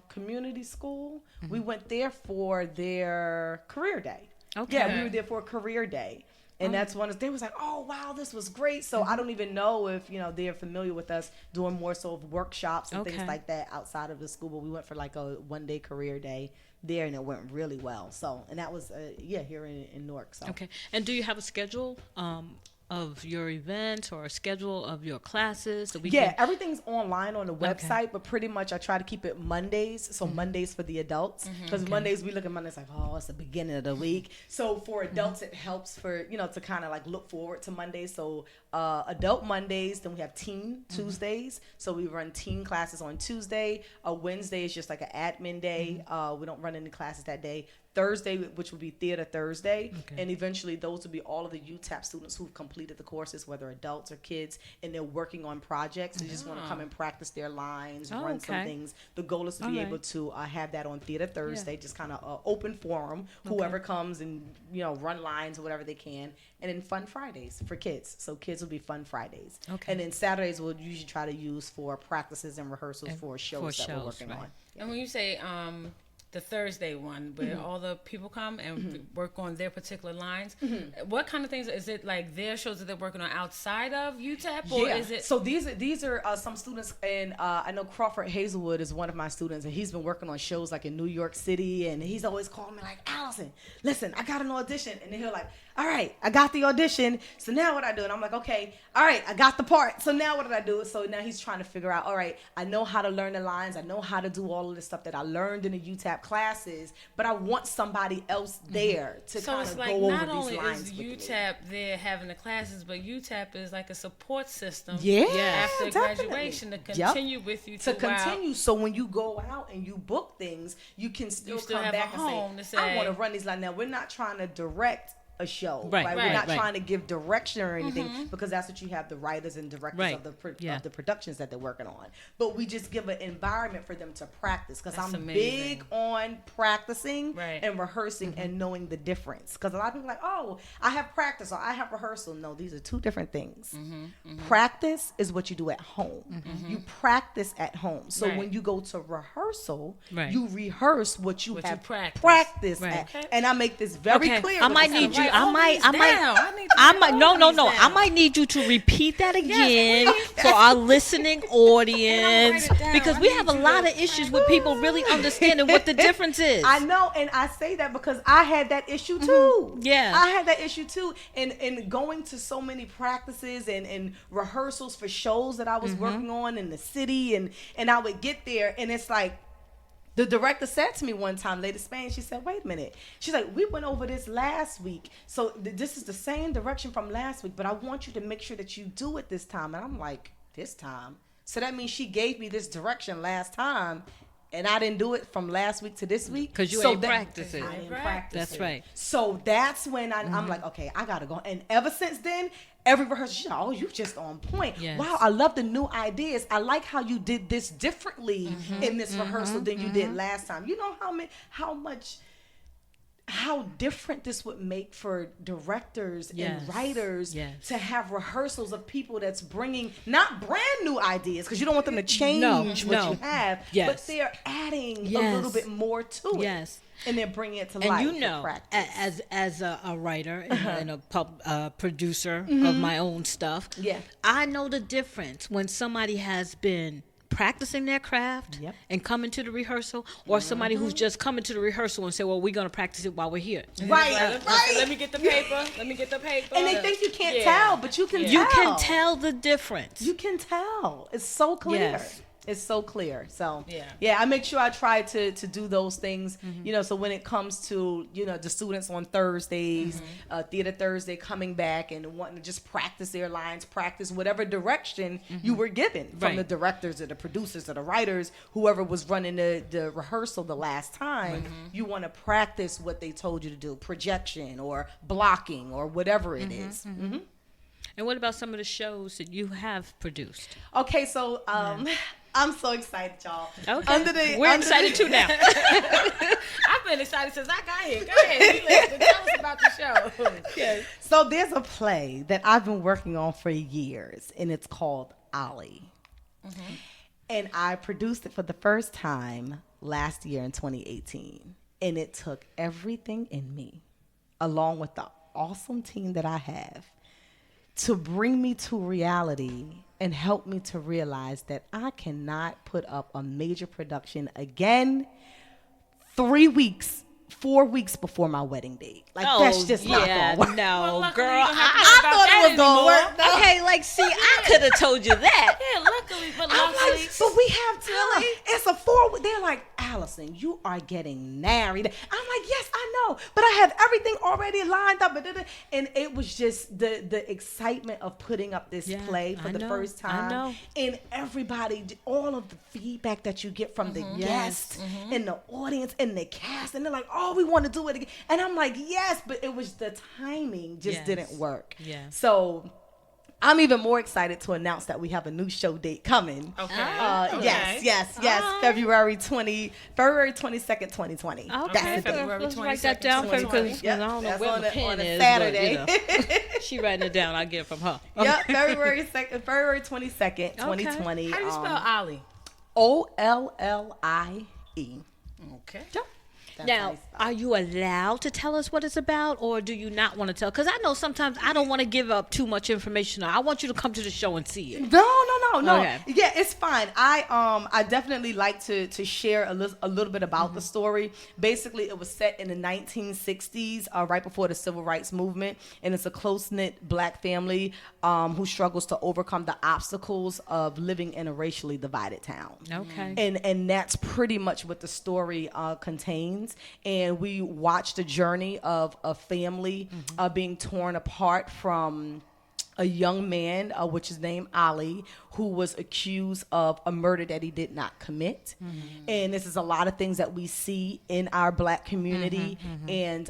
Community School. We went there for their career day. Yeah, we were there for a career day. And that's one of they was like, oh wow, this was great. So I don't even know if they're familiar with us doing more so of workshops and things like that outside of the school. But we went for like a 1-day career day there, and it went really well. So, and that was here in Newark. So And do you have a schedule of your events or a schedule of your classes? So everything's online on the website, but pretty much I try to keep it Mondays. So Mondays for the adults, because Mondays we look at Mondays like, oh, it's the beginning of the week. So for adults, it helps for to kind of like look forward to Mondays. So adult Mondays, then we have teen Tuesdays. So we run teen classes on Tuesday. Wednesday is just like an admin day. We don't run any classes that day. Thursday, which would be Theater Thursday, and eventually those will be all of the UTAP students who've completed the courses, whether adults or kids, and they're working on projects. They just want to come and practice their lines, run some things. The goal is to be able to have that on Theater Thursday, just kind of open forum, whoever comes and run lines or whatever they can, and then Fun Fridays for kids. So kids will be Fun Fridays, and then Saturdays we'll usually try to use for practices and rehearsals for shows that we're working on. And when you say the Thursday one where all the people come and work on their particular lines. What kind of things is it, like their shows that they're working on outside of UTAP, or is it? So these are some students, and I know Crawford Hazelwood is one of my students, and he's been working on shows like in New York City, and he's always calling me like, Allison, listen, I got an audition, and then he'll like, all right, I got the audition, so now what I do? And I'm like, okay, all right, I got the part, so now what did I do? So now he's trying to figure out, all right, I know how to learn the lines, I know how to do all of this stuff that I learned in the UTAP classes, but I want somebody else there to kind of go over these lines. So it's like not only is UTAP there having the classes, but UTAP is like a support system after graduation to continue with you continue. So when you go out and you book things, you can still come back and say, I want to run these lines. Now, we're not trying to direct a show, right? We're not trying to give direction or anything, because that's what you have the writers and directors of the productions that they're working on. But we just give an environment for them to practice, because I'm big on practicing and rehearsing and knowing the difference. Because a lot of people are like, oh, I have practice or I have rehearsal. No, these are two different things. Practice is what you do at home. You practice at home. So when you go to rehearsal, you rehearse what you have practiced at. And I make this very clear. I might need you. I might need you to repeat that again for our listening audience, because we have a lot of issues with people really understanding what the difference is. I know, and I say that because I had that issue too. I had that issue too, and going to so many practices and rehearsals for shows that I was working on in the city, and I would get there, and it's like, the director said to me one time, Lady Spain, she said, wait a minute. She's like, we went over this last week. So this is the same direction from last week, but I want you to make sure that you do it this time. And I'm like, this time? So that means she gave me this direction last time, and I didn't do it from last week to this week. Because you ain't practicing. I didn't practice. That's right. So that's when I'm like, okay, I got to go. And ever since then, every rehearsal, she's like, oh, you just on point. Wow, I love the new ideas. I like how you did this differently in this rehearsal than you did last time. You know how much how different this would make for directors and writers to have rehearsals of people that's bringing not brand new ideas, because you don't want them to change what you have, but they're adding a little bit more to it. Yes. And then bring it to life. And you know, as a writer and a producer of my own stuff, I know the difference when somebody has been practicing their craft and coming to the rehearsal, or somebody who's just coming to the rehearsal and say, well, we're going to practice it while we're here. Right. Let me get the paper. Let me get the paper. And they think you can't tell, but you can tell. You can tell the difference. You can tell. It's so clear. Yes. It's so clear. So I make sure I try to do those things, you know, so when it comes to, you know, the students on Thursdays, Theater Thursday coming back and wanting to just practice their lines, practice whatever direction you were given from the directors or the producers or the writers, whoever was running the rehearsal the last time, you want to practice what they told you to do, projection or blocking or whatever it is. And what about some of the shows that you have produced? Okay, so I'm so excited, y'all. Okay. We're excited too now. I've been excited since I got here. Go ahead. Tell us about the show. Yes. So there's a play that I've been working on for years, and it's called Ollie. And I produced it for the first time last year in 2018. And it took everything in me, along with the awesome team that I have, to bring me to reality and help me to realize that I cannot put up a major production again 4 weeks before my wedding date. Like, that's just not going to work. No, well, girl. I thought it was going to work. No. Okay, like, see, I could have told you that. Yeah, luckily, but I'm luckily. like, but we have time. It's a 4 week. They're like, Alison, you are getting married. I'm like, yes, I know, but I have everything already lined up. And it was just the excitement of putting up this play for the first time. I know. And everybody, all of the feedback that you get from the guests and the audience and the cast, and they're like, oh, we want to do it again. And I'm like, yes, but it was the timing just didn't work. Yeah. So I'm even more excited to announce that we have a new show date coming. Okay. Yes. February 22nd, 2020. Okay. February 22nd. Write that down for because I don't know where the pen is. Saturday. But, you know, she writing it down. I get it from her. Yep. February 22nd, 2020. How do you spell Ollie? Ollie. Okay. Yep. Now, are you allowed to tell us what it's about, or do you not want to tell? Because I know sometimes I don't want to give up too much information. I want you to come to the show and see it. No. Okay. Yeah, it's fine. I definitely like to share a little bit about the story. Basically, it was set in the 1960s, right before the Civil Rights Movement, and it's a close-knit Black family who struggles to overcome the obstacles of living in a racially divided town. Okay. And that's pretty much what the story contains. And we watch the journey of a family being torn apart from a young man, which is named Ali, who was accused of a murder that he did not commit. And this is a lot of things that we see in our Black community. And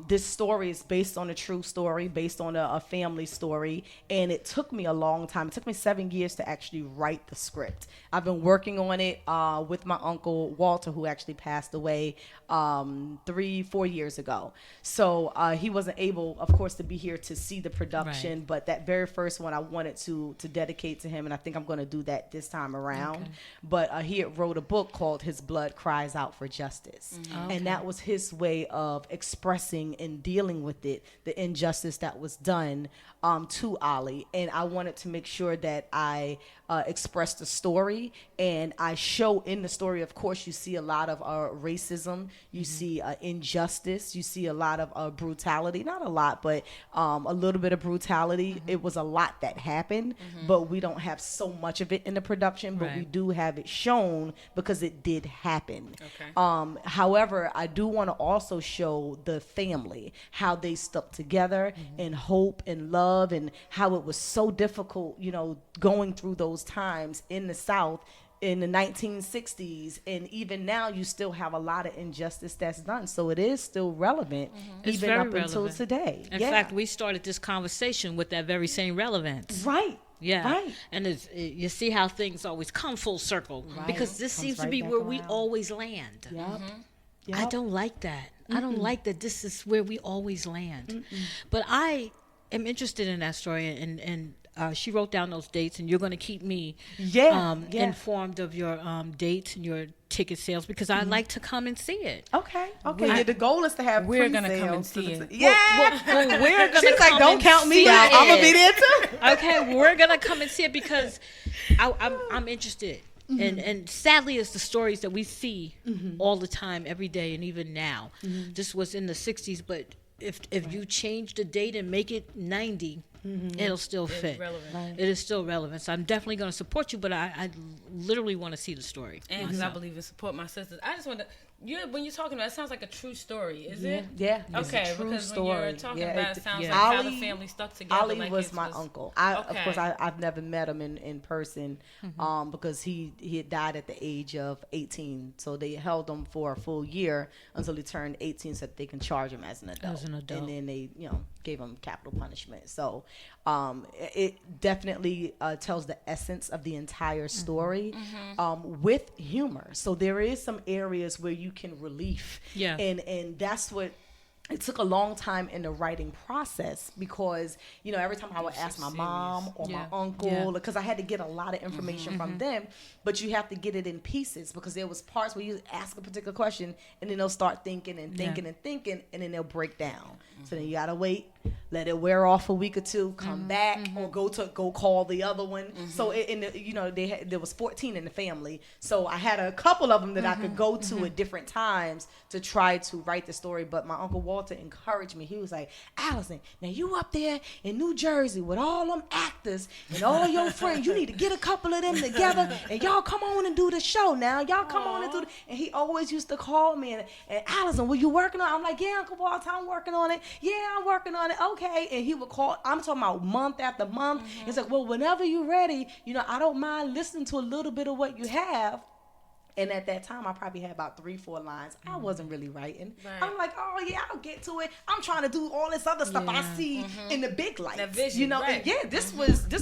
this story is based on a true story, based on a family story. And it took me a long time. It took me 7 years to actually write the script. I've been working on it with my uncle Walter, who actually passed away 3-4 years ago. So he wasn't able, of course, to be here to see the production, but that very first one I wanted to dedicate to him, and I think I'm going to do that this time around. Okay. But he had wrote a book called His Blood Cries Out for Justice. And that was his way of expressing and dealing with it, the injustice that was done to Ali. And I wanted to make sure that I express the story, and I show in the story, of course, you see a lot of racism, you see injustice, you see a lot of brutality, not a lot, but a little bit of brutality. It was a lot that happened, but we don't have so much of it in the production, but we do have it shown because it did happen. Okay. However, I do want to also show the family, how they stuck together in hope and love, and how it was so difficult, you know, going through those times in the South in the 1960s, and even now you still have a lot of injustice that's done, so it is still relevant even up until today. In fact, we started this conversation with that very same relevance. Right. And you see how things always come full circle, because this seems to be where we always land. I don't like that. I don't like that this is where we always land. But I am interested in that story, and she wrote down those dates, and you're going to keep me informed of your dates and your ticket sales, because I'd like to come and see it. Okay. Yeah, the goal is to have we're going to come and see it. Yeah. Well, we're going to She's like, don't count me out. I'm going to be there too. Okay, we're going to come and see it because I'm interested. And sadly, it's the stories that we see all the time, every day, and even now. This was in the 60s, but if you change the date and make it 90, it'll still fit. It is still relevant. So I'm definitely going to support you, but I literally want to see the story. And because I believe in support my sisters. I just want to, when you're talking about it, sounds like a true story, is it? Yeah. Okay, it's a true because story. when you're talking about it, sounds like Ali, how the family stuck together. Ali like was my uncle. Of course, I've never met him in person because he had died at the age of 18. So they held him for a full year until he turned 18 so that they can charge him as an adult. And then they, gave him capital punishment. So it definitely tells the essence of the entire story with humor. So there is some areas where you can relief. Yeah. And that's what it took a long time in the writing process because, every time I would ask my mom or my uncle, because I had to get a lot of information from them, but you have to get it in pieces because there was parts where you ask a particular question and then they'll start thinking and thinking and thinking and then they'll break down. So then you got to wait, let it wear off a week or two, come back or go call the other one. So there was 14 in the family. So I had a couple of them that I could go to at different times to try to write the story. But my Uncle Walter encouraged me. He was like, Alison, now you up there in New Jersey with all them actors and all your friends, you need to get a couple of them together and y'all come on and do the show now. Y'all come on and do it. And he always used to call me and Alison, were you working on it? I'm like, yeah, Uncle Walter, I'm working on it. Yeah, I'm working on it. Okay. And he would call, I'm talking about month after month. He's like, well, whenever you're ready, I don't mind listening to a little bit of what you have. And at that time, I probably had about 3-4 lines. I wasn't really writing. Right. I'm like, oh yeah, I'll get to it. I'm trying to do all this other stuff I see in the big lights. That vision, right. And this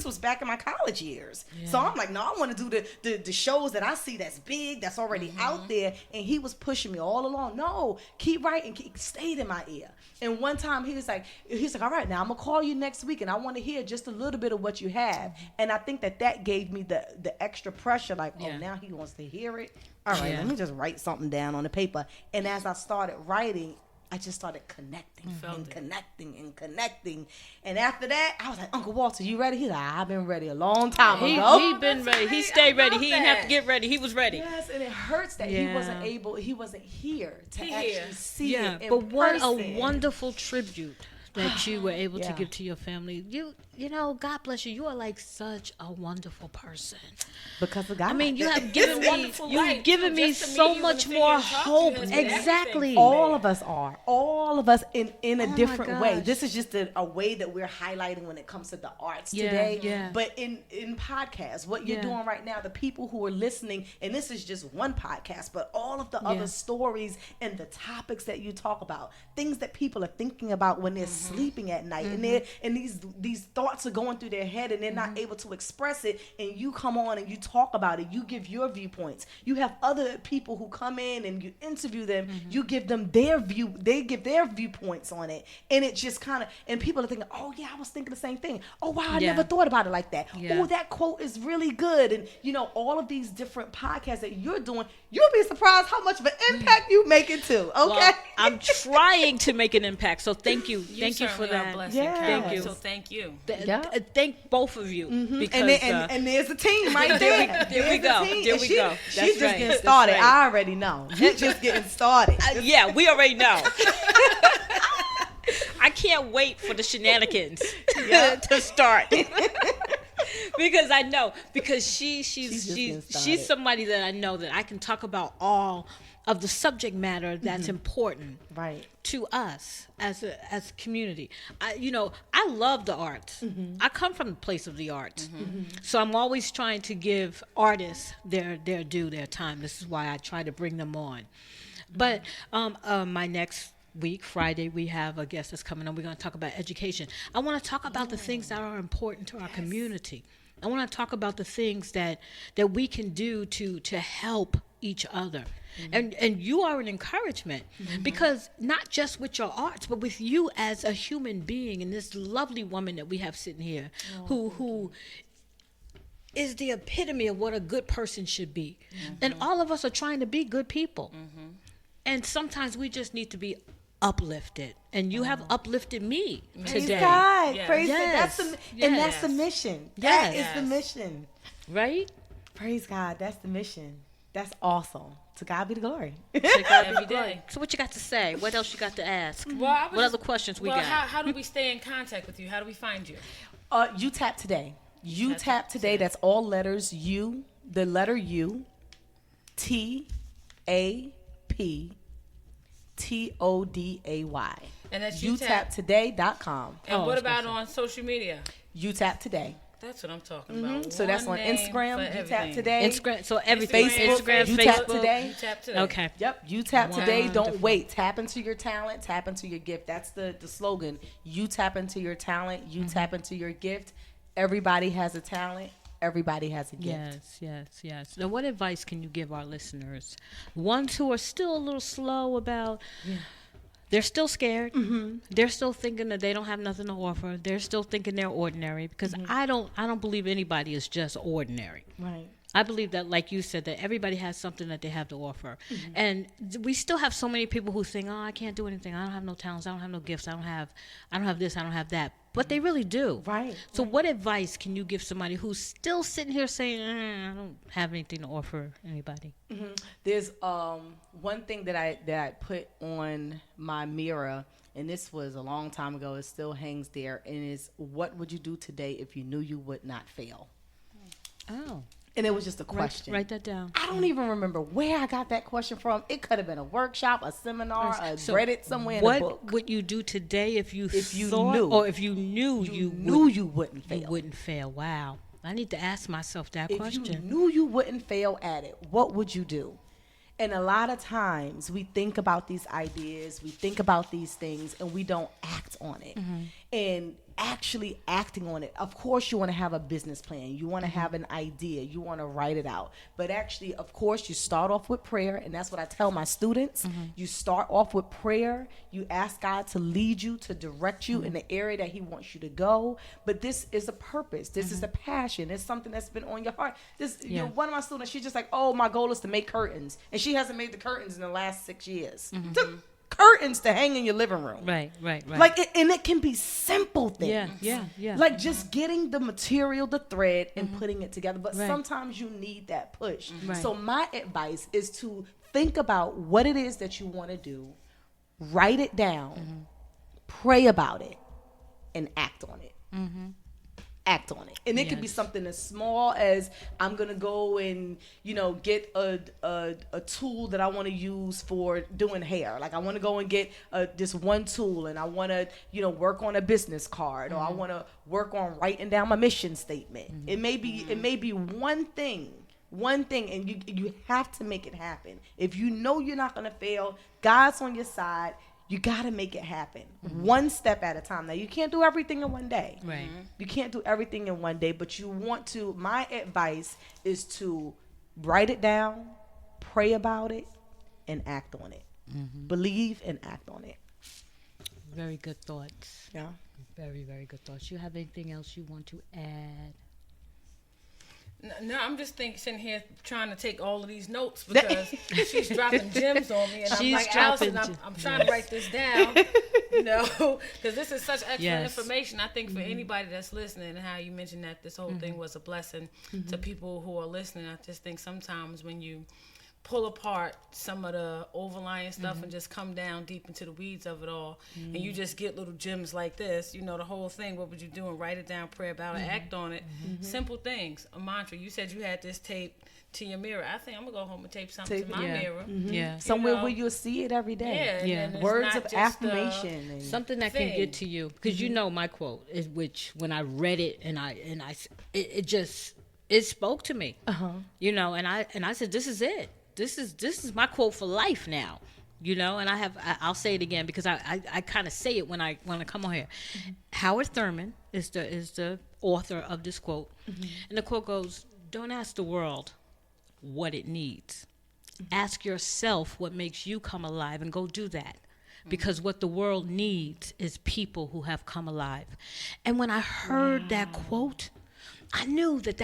was back in my college years. Yeah. So I'm like, no, I want to do the shows that I see that's big, that's already out there. And he was pushing me all along. No, keep writing, stayed in my ear. And one time he's like, all right, now I'm gonna call you next week, and I want to hear just a little bit of what you have. And I think that gave me the extra pressure. Like, oh, now he wants to hear it. All right, let me just write something down on the paper. And as I started writing, I just started connecting and connecting. And after that, I was like, Uncle Walter, you ready? He's like, I've been ready a long time ago. He been ready. He stayed ready. He didn't have to get ready. He was ready. Yes, and it hurts that he wasn't here to actually see it in but what person. A wonderful tribute that you were able to give to your family. God bless you. You are like such a wonderful person. Because of God. I mean, you have given me so much more hope. Exactly. All of us are. All of us in a different way. This is just a way that we're highlighting when it comes to the arts today. Yeah. But in podcasts, what you're doing right now, the people who are listening, and this is just one podcast, but all of the other stories and the topics that you talk about, things that people are thinking about when they're sleeping at night, and these thoughts are going through their head and they're not able to express it, and you come on and you talk about it, you give your viewpoints, you have other people who come in and you interview them, you give them their view, they give their viewpoints on it, and it just kind of, and people are thinking, oh yeah, I was thinking the same thing, oh wow, I never thought about it like that, oh that quote is really good, and all of these different podcasts that you're doing, you'll be surprised how much of an impact you make it too. Okay, well, I'm trying to make an impact, so thank you for that. Thank you. So thank you. Thank both of you. Because, and there's a team right there. There we go. She's just getting started. Right. I already know. She's just getting started. Yeah, we already know. I can't wait for the shenanigans to start. Because I know, because she's somebody that I know that I can talk about all of the subject matter that's important to us as a community. I love the arts. I come from the place of the arts. So I'm always trying to give artists their due, their time. This is why I try to bring them on. But my next week, Friday, we have a guest that's coming on. We're going to talk about education. I want to talk about the things that are important to our community. I want to talk about the things that we can do to help each other. And you are an encouragement because not just with your arts, but with you as a human being and this lovely woman that we have sitting here who is the epitome of what a good person should be. And all of us are trying to be good people. And sometimes we just need to be uplifted. And you have uplifted me Praise today. God. Yes. Praise Yes. God. Yes. And that's the mission. Yes. That is the mission. Right? Praise God. That's the mission. That's awesome. To God be the glory. Every day. So what you got to say? What else you got to ask? Well, I was What just- other questions we well, got? How do we stay in contact with you? How do we find you? UTAP today. UTAP today. That's all letters. U. The letter U. TAP. TODAY. And that's UTAPtoday.com. And Oh, what I was about gonna on social media? UTAP Today. That's what I'm talking about. So that's on One name Instagram, for UTAP everything. Today. Instagram. So everything. Facebook, Instagram, UTAP Facebook. Today. UTAP today. Okay. Yep, UTAP Today. Don't Wonderful. wait. Tap into your talent. Tap into your gift. That's the slogan. You tap into your talent. You tap into your gift. Everybody has a talent. Everybody has a gift. Yes. Now, what advice can you give our listeners? Ones who are still a little slow about, they're still scared. They're still thinking that they don't have nothing to offer. They're still thinking they're ordinary because I don't believe anybody is just ordinary. Right. I believe that, like you said, that everybody has something that they have to offer. And we still have so many people who think, oh, I can't do anything. I don't have no talents. I don't have no gifts. I don't have this. I don't have that. But they really do. Right. So what advice can you give somebody who's still sitting here saying, I don't have anything to offer anybody? There's one thing that I put on my mirror, and this was a long time ago. It still hangs there, and it's, what would you do today if you knew you would not fail? Oh. And it was just a question. Write that down. I don't even remember where I got that question from. It could have been a workshop, a seminar, So read it somewhere in a book. What would you do today if you you thought, knew. or if you knew You knew you wouldn't fail. You wouldn't fail. Wow. I need to ask myself that If question. you knew you wouldn't fail at it, what would you do? And a lot of times we think about these ideas, we think about these things, and we don't act on it. And actually acting on it, of course you want to have a business plan, you want to have an idea, you want to write it out, but actually, of course, you start off with prayer, and that's what I tell my students. You start off with prayer, you ask God to lead you, to direct you in the area that he wants you to go. But this is a purpose, this is a passion, it's something that's been on your heart. This, you know, one of my students, she's just like, oh, my goal is to make curtains, and she hasn't made the curtains in the last 6 years. Took curtains to hang in your living room. Right. Like, and it can be simple things. Yeah. Like just getting the material, the thread, and putting it together. But Right. sometimes you need that push. Right. So my advice is to think about what it is that you want to do, write it down, pray about it, and act on it. Act on it. And it could be Yes. something as small as, I'm going to go and, get a tool that I want to use for doing hair. Like I want to go and get this one tool, and I want to, work on a business card, or I want to work on writing down my mission statement. It may be one thing, and you have to make it happen. If you know you're not going to fail, God's on your side. You got to make it happen one step at a time. Now, you can't do everything in one day. Right. You can't do everything in one day, but you want to. My advice is to write it down, pray about it, and act on it. Believe and act on it. Very good thoughts. Yeah. Very, very good thoughts. You have anything else you want to add? No, I'm just sitting here trying to take all of these notes because she's dropping gems on me, and I'm She's like, dropping Allison, I'm trying to write this down, because this is such excellent Yes. information. I think for anybody that's listening, and how you mentioned that this whole thing was a blessing to people who are listening. I just think sometimes when you pull apart some of the overlying stuff and just come down deep into the weeds of it all, and you just get little gems like this, the whole thing, what would you do, and write it down, pray about it, act on it. Simple things. A mantra. You said you had this tape to your mirror. I think I'm gonna go home and tape something to my mirror. Yeah. Somewhere where you'll see it every day. Yeah, and it's Words not of just affirmation. And Something that thing. can get to you, because my quote is, which when I read it it just spoke to me. And I said, this is it. This is my quote for life now. And I'll say it again because I kind of say it when I come on here. Howard Thurman is the author of this quote, and the quote goes, "Don't ask the world what it needs. Ask yourself what makes you come alive and go do that. Because what the world needs is people who have come alive. And when I heard that quote, I knew that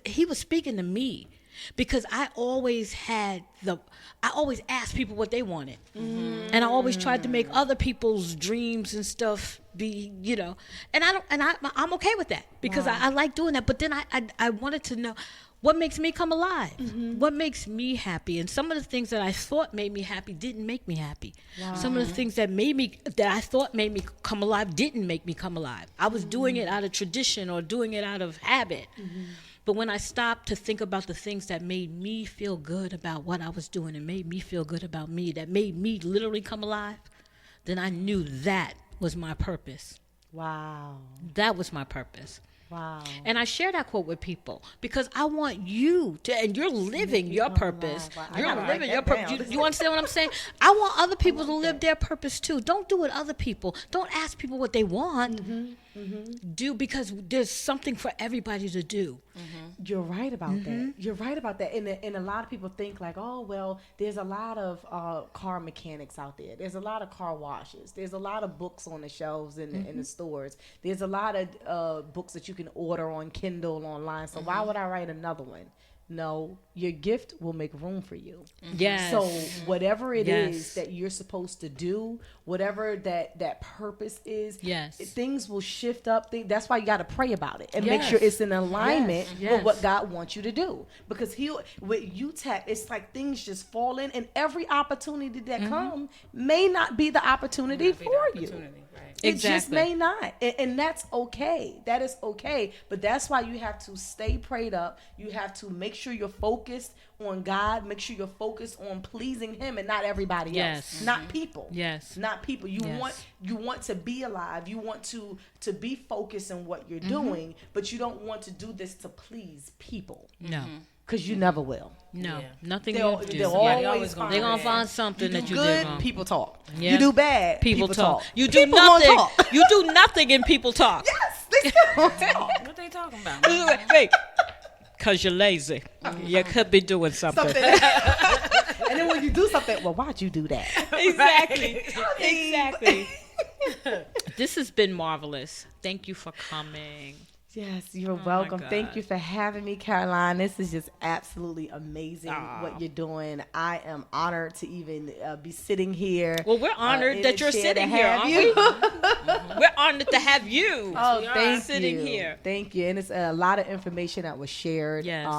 he was speaking to me. Because I always asked people what they wanted. And I always tried to make other people's dreams and stuff be, and I'm okay with that because I like doing that. But then I wanted to know what makes me come alive, what makes me happy. And some of the things that I thought made me happy didn't make me happy. Some of the things that I thought made me come alive didn't make me come alive. I was doing it out of tradition or doing it out of habit. But when I stopped to think about the things that made me feel good about what I was doing and made me feel good about me, that made me literally come alive, then I knew that was my purpose. Wow. That was my purpose. Wow. And I share that quote with people because I want you to, and you're living your purpose. Wow. You're living your purpose. You understand what I'm saying? I want other people to live their purpose too. Don't do it other people. Don't ask people what they want. Do because there's something for everybody to do. You're right about that. You're right about that. And a lot of people think like, oh, well, there's a lot of car mechanics out there. There's a lot of car washes. There's a lot of books on the shelves in the stores. There's a lot of books that you can order on Kindle online. So why would I write another one? No, your gift will make room for you. Yes. So whatever it is that you're supposed to do, whatever that purpose is, things will shift up. That's why you got to pray about it and make sure it's in alignment with what God wants you to do. Because with UTAP, it's like things just fall in, and every opportunity that comes may not be the opportunity for you. It just may not. And that's okay. That is okay. But that's why you have to stay prayed up. You have to make sure you're focused on God. Make sure you're focused on pleasing Him and not everybody else. Not people. Not people. You want to be alive. You want to be focused on what you're doing, but you don't want to do this to please people. No. Because you never will. No, nothing They're always they're gonna find something that you good, do wrong. people talk. You do bad, people talk. You do nothing. You do nothing, and people talk. Yes, they still talk. What they talking about? Wait, because you're lazy. You could be doing something. And then when you do something, well, why'd you do that? Exactly. This has been marvelous. Thank you for coming. Yes, you're welcome. Thank you for having me, Caroline. This is just absolutely amazing what you're doing. I am honored to even be sitting here. Well, we're honored that you're sitting here, aren't we? We're honored to have you. Oh, thank sitting you. here. Thank you. And it's a lot of information that was shared. Yes.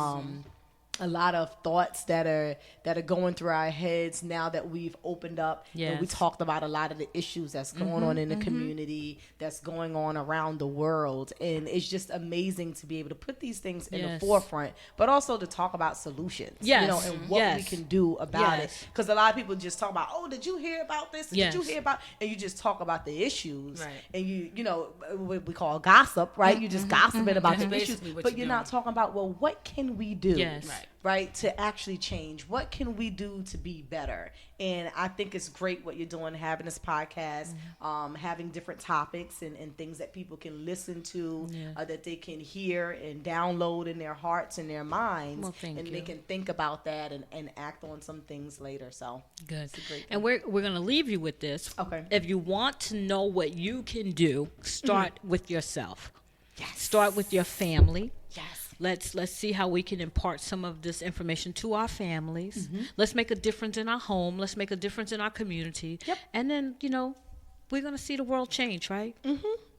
A lot of thoughts that are going through our heads now that we've opened up. And we talked about a lot of the issues that's going on in the community, that's going on around the world. And it's just amazing to be able to put these things in the forefront, but also to talk about solutions, and what we can do about it. Because a lot of people just talk about, oh, did you hear about this? Did you hear about, and you just talk about the issues, and you know, what we call gossip, right? You just gossiping about the issues, but you're not talking about, well, what can we do? Right, to actually change. What can we do to be better? And I think it's great what you're doing, having this podcast, having different topics and things that people can listen to, that they can hear and download in their hearts and their minds, and they can think about that and act on some things later. So good. It's a great thing. And we're going to leave you with this. Okay. If you want to know what you can do, start with yourself. Yes. Start with your family. Yes. Let's see how we can impart some of this information to our families. Let's make a difference in our home. Let's make a difference in our community. Yep. And then, we're going to see the world change, right?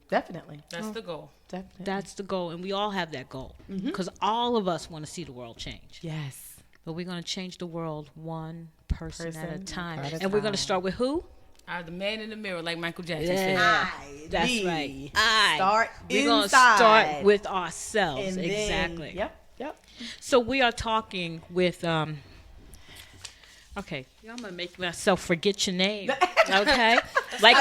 Definitely. That's the goal. Definitely. That's the goal. And we all have that goal. Because all of us want to see the world change. Yes. But we're going to change the world one person at a time. And we're going to start with who? The man in the mirror, like Michael Jackson said. That's right. We're going to start start with ourselves. And exactly. Then, yep. So we are talking with okay, I'm gonna make myself forget your name. Okay, like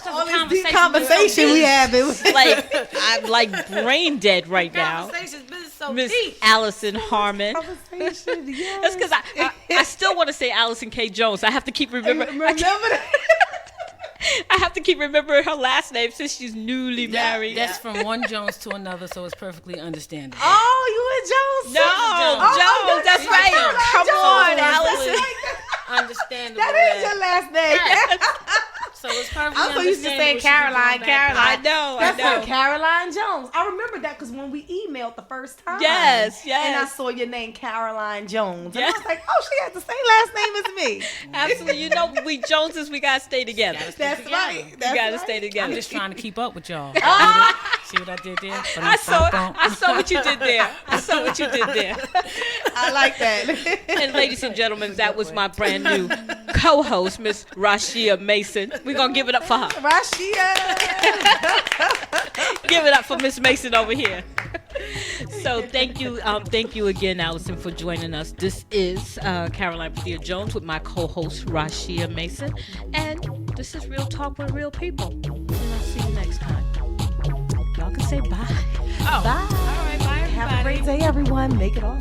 all this deep conversation we have. Like I'm like brain dead right now. Conversation's been so Miss deep. Alison Harmon. Conversation, yes. That's because I still want to say Alison K. Jones. I have to keep remembering. I have to keep remembering her last name since she's newly married. That's from one Jones to another, so it's perfectly understandable. Oh, Jones? No, Jones. That's my right. Caroline Come Jones. on, Perfectly Allison. Understandable. That is your last name. So it's perfectly I'm so used to saying understandable she be going Caroline, back Caroline. I know. That's her, Caroline Jones. I remember that because when we emailed the first time. Yes, And I yes. saw your name, Caroline Jones. And Yes. I was like, oh, she has the same last name as me. Absolutely. You know, we Joneses, we gotta stay together. That's together. right. We That's gotta right. stay together. I'm just trying to keep up with y'all. Ah! See what I did there? I saw what you did there. I saw what you did there. I like that. And ladies and gentlemen, that was my brand new co-host, Miss Rashia Mason. We're gonna give it up for her. Rashia. Give it up for Miss Mason over here. So thank you again, Allison, for joining us. This is Caroline Bethea-Jones with my co-host Rashia Mason, and this is Real Talk with Real People. And I'll see you next time. Y'all can say bye. Oh. Bye. All right, bye, everybody. Have a great day, everyone. Make it all.